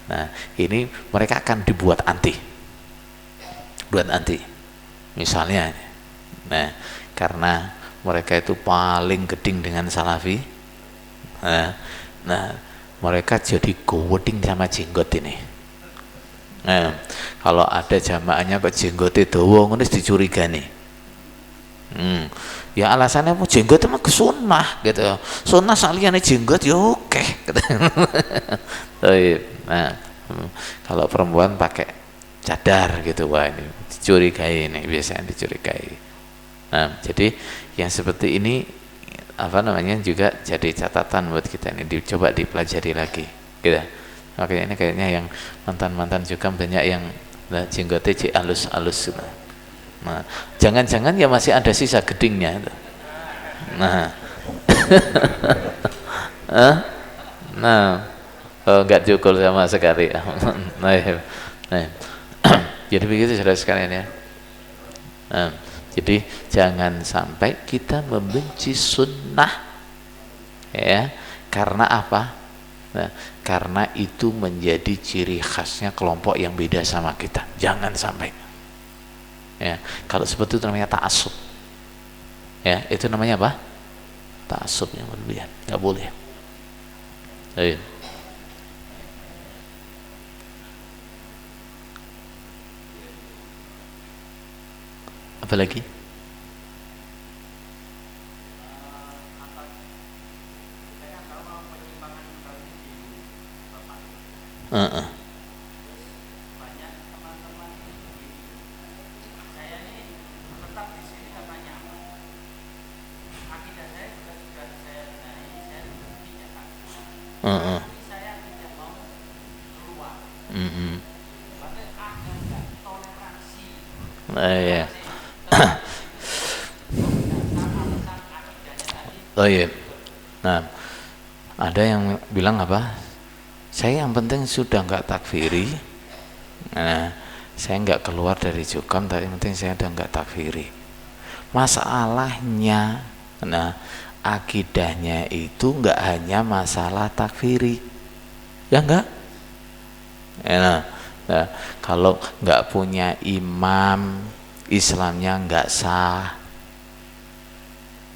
Nah, ini mereka akan dibuat anti. Misalnya, nah, karena mereka itu paling geding dengan Salafi. Nah, mereka jadi goweding sama jenggot ini. Nah, kalau ada jamaahnya kok jenggotnya dawa ngono dicurigani. Ya alasannya mau jenggot emang sunnah gitu. Sunnah saliyane jenggot ya oke gitu. Nah, kalau perempuan pakai cadar gitu, wah ini dicurigai, ini biasanya dicurigai. Nah, jadi yang seperti ini apa namanya juga jadi catatan buat kita ini, dicoba dipelajari lagi gitu. Makanya ini kayaknya yang mantan juga banyak yang jenggotnya halus gitu. Nah, jangan-jangan ya masih ada sisa gedingnya. Nah, enggak cukup sama sekali. Nah, jadi begitu saudara sekalian ya. Nah, jadi jangan sampai kita membenci sunnah, ya, karena apa? Nah, karena itu menjadi ciri khasnya kelompok yang beda sama kita. Jangan sampai. Ya, kalau seperti itu namanya ta'assub. Ya, itu namanya apa? Ta'assub yang berlebihan. Nggak boleh. Ayo. Apa lagi? Ya. Oh iya. Nah, ada yang bilang apa? Saya yang penting sudah nggak takfiri. Nah, saya nggak keluar dari Jokam, tapi yang penting saya udah nggak takfiri. Masalahnya, nah, akidahnya itu nggak hanya masalah takfiri, ya nggak? Nah, kalau nggak punya imam, Islamnya nggak sah.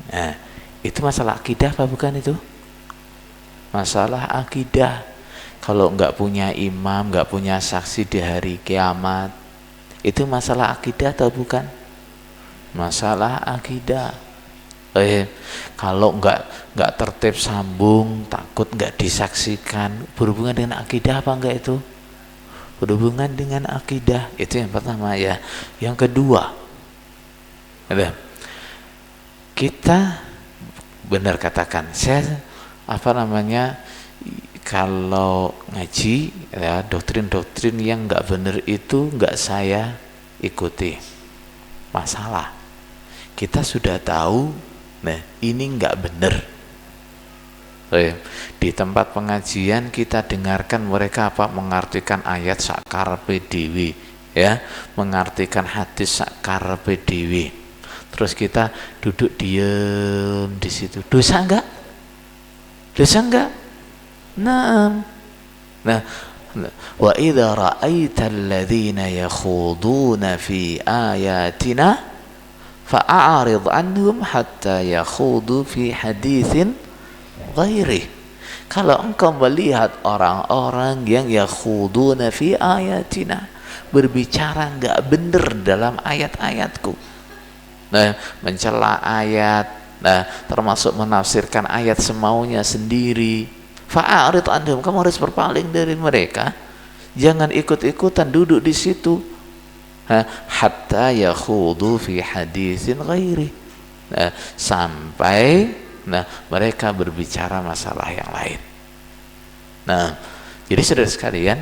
Nah, itu masalah akidah apa bukan itu? Masalah akidah. Kalau nggak punya imam, nggak punya saksi di hari kiamat, itu masalah akidah atau bukan? Masalah akidah. Kalau nggak tertib sambung, takut nggak disaksikan, berhubungan dengan akidah apa enggak itu? Berhubungan dengan akidah. Itu yang pertama ya. Yang kedua, ada kita benar katakan, saya kalau ngaji ya, doktrin-doktrin yang nggak benar itu nggak saya ikuti. Masalah kita sudah tahu, nah ini nggak benar. Di tempat pengajian kita dengarkan mereka mengartikan ayat sakarepe dhewe, ya, mengartikan hadis sakarepe dhewe. Terus kita duduk diem di situ. Dosa enggak? Dosa enggak? Nah, wa idza ra'aita alladhina yakhuduna fi ayatina fa'arid anhum hatta yakhudu fi haditsin ghairi. Kalau engkau melihat orang-orang yang yakhuduna fi ayatina, berbicara enggak benar dalam ayat-ayatku, nah, mencela ayat, nah, termasuk menafsirkan ayat semaunya sendiri, fa'arid anhum, kamu harus berpaling dari mereka, jangan ikut-ikutan duduk di situ, hatta yakhudu fi haditsin ghairi, nah, sampai mereka berbicara masalah yang lain. Nah, jadi saudara sekalian,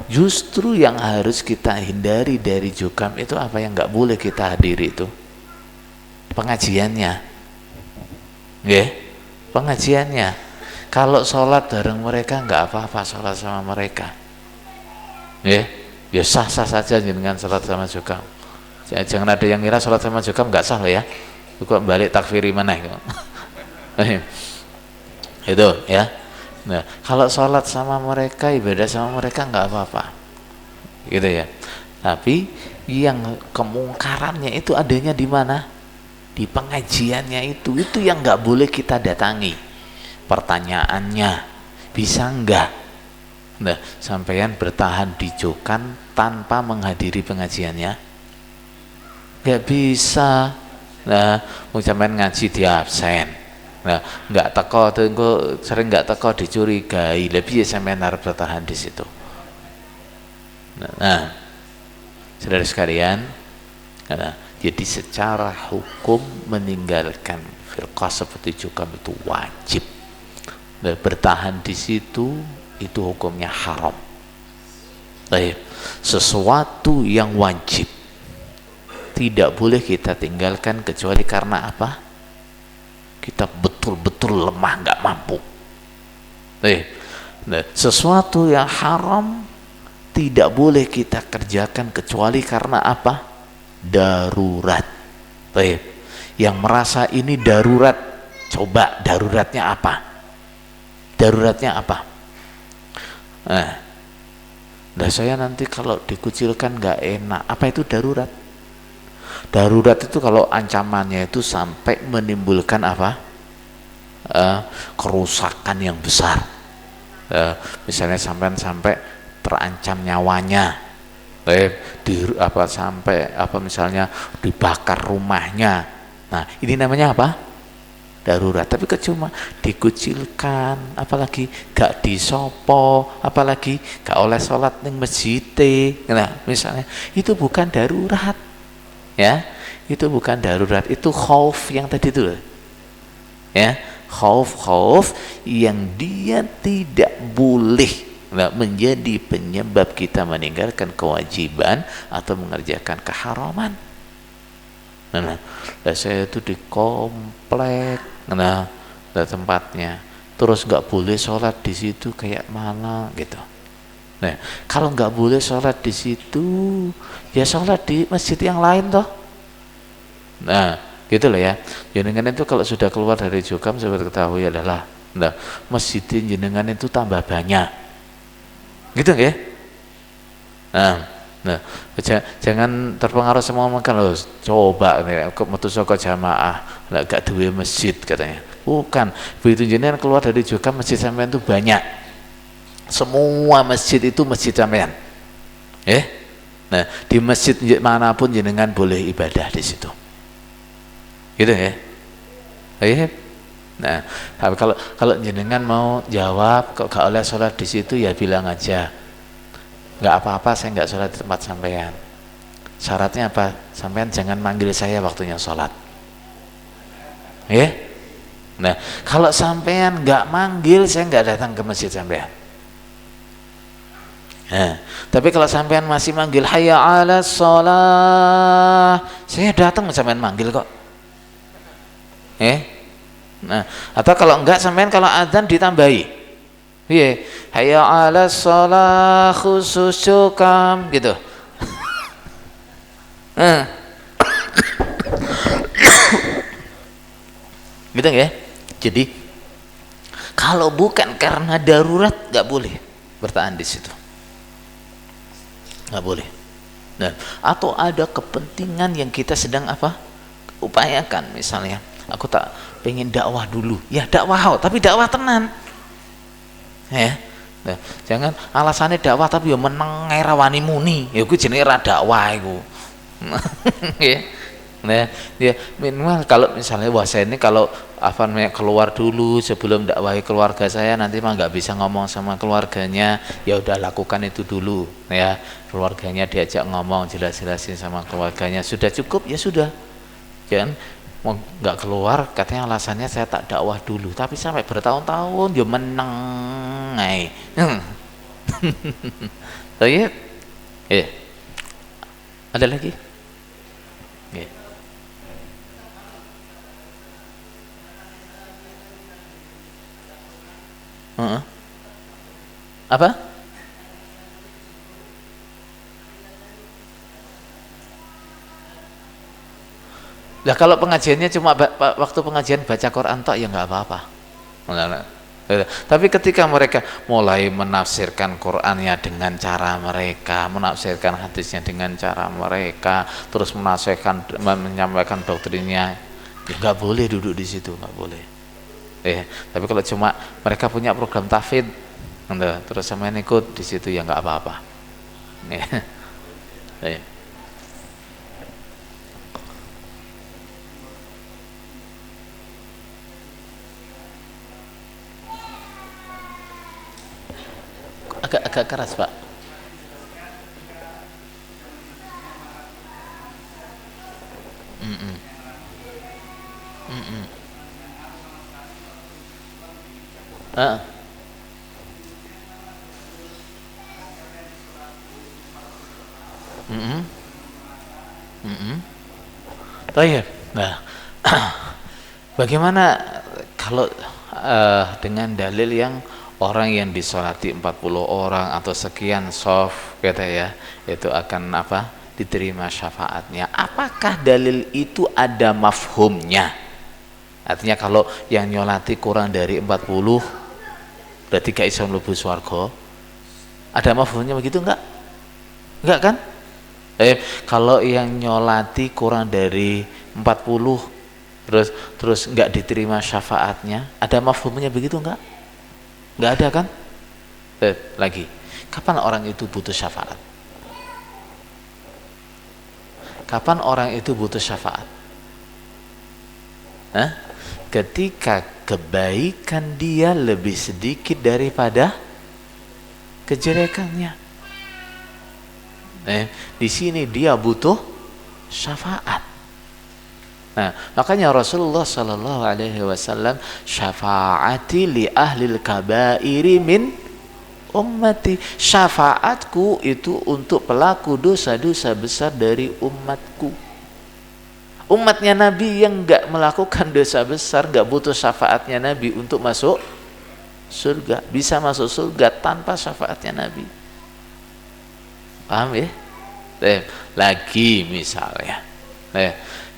justru yang harus kita hindari dari Jukam itu apa yang nggak boleh kita hadiri itu? Pengajiannya, pengajiannya. Kalau sholat bareng mereka nggak apa-apa, sholat sama mereka, ya sah-sah saja dengan sholat sama Jukam. Jangan ada yang ngira sholat sama Jukam nggak sah loh ya. Kok balik takfiri mana itu? Itu ya. Nah, kalau sholat sama mereka, ibadah sama mereka nggak apa-apa, gitu ya. Tapi yang kemungkarannya itu adanya di mana? Di pengajiannya itu yang nggak boleh kita datangi. Pertanyaannya, bisa nggak? Nah, sampeyan bertahan di Jokan tanpa menghadiri pengajiannya? Nggak bisa. Nah, sampeyan ngaji di absen. Nah, nggak teko, sering nggak teko dicurigai, lebih sampean harus bertahan di situ. Nah, saudara sekalian, jadi secara hukum meninggalkan firqah seperti Jukam itu wajib. Nah, bertahan di situ itu hukumnya haram. Baik, sesuatu yang wajib tidak boleh kita tinggalkan kecuali karena apa? Kita betul-betul lemah, nggak mampu. Nah, sesuatu yang haram tidak boleh kita kerjakan kecuali karena apa? Darurat. Baik. Yang merasa ini darurat, coba daruratnya apa? Daruratnya apa? Nah, saya nanti kalau dikucilkan nggak enak. Apa itu darurat? Darurat itu kalau ancamannya itu sampai menimbulkan apa? Kerusakan yang besar. Misalnya sampai terancam nyawanya, misalnya dibakar rumahnya. Nah, ini namanya apa? Darurat. Tapi cuma dikucilkan, apalagi gak disopo, apalagi gak oleh sholat ning masjid. Nah, misalnya itu bukan darurat. Ya, itu bukan darurat, itu khauf yang tadi itu, ya, khauf yang dia tidak boleh menjadi penyebab kita meninggalkan kewajiban atau mengerjakan keharaman. Nah, saya itu di komplek, tempatnya, terus nggak boleh sholat di situ kayak mana gitu. Nah, kalau nggak boleh sholat di situ, ya sholat di masjid yang lain toh. Nah, gitu loh ya. Jenengan itu kalau sudah keluar dari Jukam, saya ketahui adalah, masjid jenengan itu tambah banyak, gitu ya. Nah, Nah, jangan terpengaruh sama makan loh. Coba nih, metu saka jamaah, lah gak duwe masjid katanya. Bukan, begitu jenengan keluar dari Jogja, masjid sampean itu banyak. Semua masjid itu masjid sampean. Nah, di masjid manapun jenengan boleh ibadah di situ. Gitu ya. Nah, tapi kalau jenengan mau jawab kok gak oleh sholat di situ, ya bilang aja. Nggak apa-apa, saya nggak sholat di tempat sampean. Syaratnya apa? Sampean jangan manggil saya waktunya sholat. Nah, kalau sampean nggak manggil, saya nggak datang ke masjid sampean. Nah, tapi kalau sampean masih manggil hayya 'alas shalah, saya datang, sampean manggil kok. Nah, atau kalau enggak, sampean kalau adzan ditambahi. Hayya 'alas shalah khusus cukam gitu. Gitu ya. Jadi kalau bukan karena darurat nggak boleh bertahan di situ, nggak boleh. Nah, atau ada kepentingan yang kita sedang upayakan, misalnya aku tak pengen dakwah dulu, ya dakwah, tapi dakwah tenan. Nah, jangan alasannya dakwah tapi ya meneng rawani muni, ya ku jenenge ra dakwah iku. Nah, ya minimal kalau misalnya saya ini kalau keluar dulu sebelum dakwahi keluarga saya, nanti mah nggak bisa ngomong sama keluarganya, ya udah lakukan itu dulu ya. Keluarganya diajak ngomong, jelas-jelasin sama keluarganya, sudah cukup ya sudah. Jangan mau nggak keluar katanya alasannya saya tak dakwah dulu, tapi sampai bertahun-tahun dia meneng. Ada lagi? Apa? Lah kalau pengajiannya cuma waktu pengajian baca Quran tok, ya nggak apa-apa. Tapi ketika mereka mulai menafsirkan Qurannya dengan cara mereka, menafsirkan hadisnya dengan cara mereka, terus menyampaikan doktrinnya, ya nggak boleh duduk di situ, nggak boleh. Tapi kalau cuma mereka punya program tahfidz, terus sama ikut di situ, ya nggak apa-apa. Agak keras, Pak. Baik. Nah, bagaimana kalau dengan dalil yang orang yang disolati 40 orang atau sekian sof kata ya, itu akan diterima syafaatnya. Apakah dalil itu ada mafhumnya? Artinya kalau yang nyolati kurang dari 40 berarti gak iso mlebu swarga. Ada mafhumnya begitu enggak? Enggak kan? Kalau yang nyolati kurang dari 40 terus enggak diterima syafaatnya, ada mafhumnya begitu enggak? Enggak ada kan? Lagi, kapan orang itu butuh syafaat? Kapan orang itu butuh syafaat? Ketika kebaikan dia lebih sedikit daripada kejelekannya. Di sini dia butuh syafaat. Nah, makanya Rasulullah sallallahu alaihi wasallam, syafaati li ahlil kabairi min ummati. Syafaatku itu untuk pelaku dosa-dosa besar dari umatku. Umatnya Nabi yang enggak melakukan dosa besar enggak butuh syafaatnya Nabi untuk masuk surga, bisa masuk surga tanpa syafaatnya Nabi. Paham ya? Lagi misalnya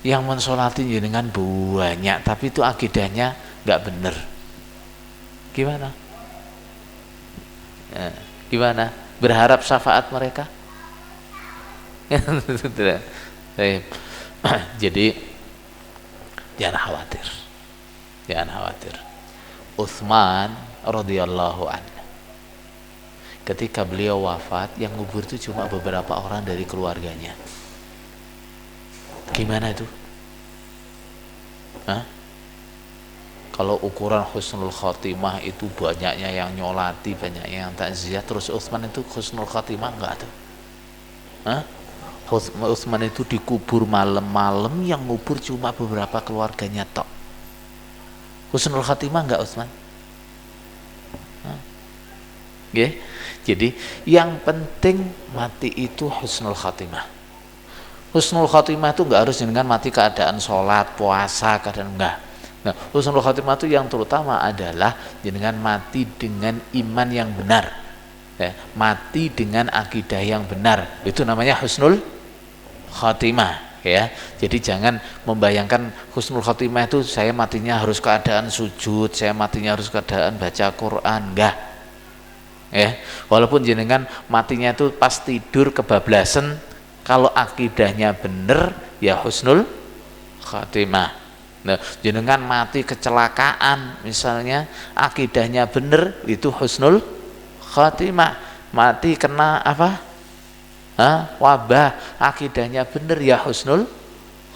yang mensolatin jenengan banyak tapi itu akidahnya nggak bener, gimana? Gimana berharap syafaat mereka? Jadi jangan khawatir, jangan khawatir. Utsman radhiyallahu anhu, ketika beliau wafat, yang ngubur itu cuma beberapa orang dari keluarganya. Gimana itu? Hah? Kalau ukuran husnul khotimah itu banyaknya yang nyolati, banyaknya yang takziah, terus Utsman itu husnul khotimah enggak tuh? Hah? Utsman itu dikubur malam-malam, yang ngubur cuma beberapa keluarganya tok. Husnul khotimah enggak Utsman? Okay. Jadi yang penting mati itu husnul khotimah. Husnul khotimah itu enggak harus dengan mati keadaan sholat, puasa, keadaan enggak. Nah, husnul khotimah itu yang terutama adalah dengan mati dengan iman yang benar, ya, mati dengan akidah yang benar, itu namanya husnul khotimah, ya. Jadi jangan membayangkan husnul khotimah itu saya matinya harus keadaan sujud, saya matinya harus keadaan baca Quran, enggak, ya. Walaupun jenengan matinya itu pas tidur kebablasan, kalau akidahnya benar ya husnul khotimah. Nah, jenengan mati kecelakaan misalnya, akidahnya bener, itu husnul khotimah. Mati kena apa? Wabah, akidahnya bener, ya husnul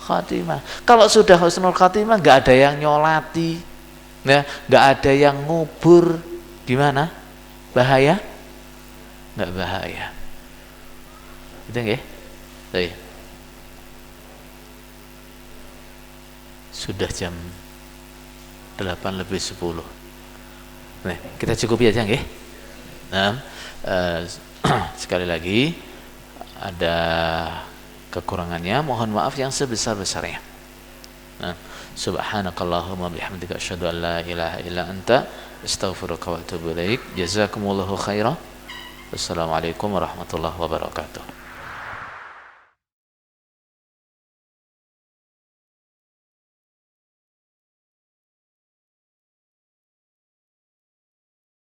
khotimah. Kalau sudah husnul khotimah, nggak ada yang nyolati, ya, nggak ada yang ngubur, gimana? Bahaya? Nggak bahaya. Itu nggih? Baik. Sudah jam 8:10. Nah, kita cukupi aja nggih. Nah, sekali lagi ada kekurangannya, mohon maaf yang sebesar-besarnya. Nah, subhanakallahumma bihamdika asyhadu an la ilaha illa anta astaghfiruka wa atubu ilaik. Jazakumullahu khairan. Wassalamualaikum warahmatullahi wabarakatuh.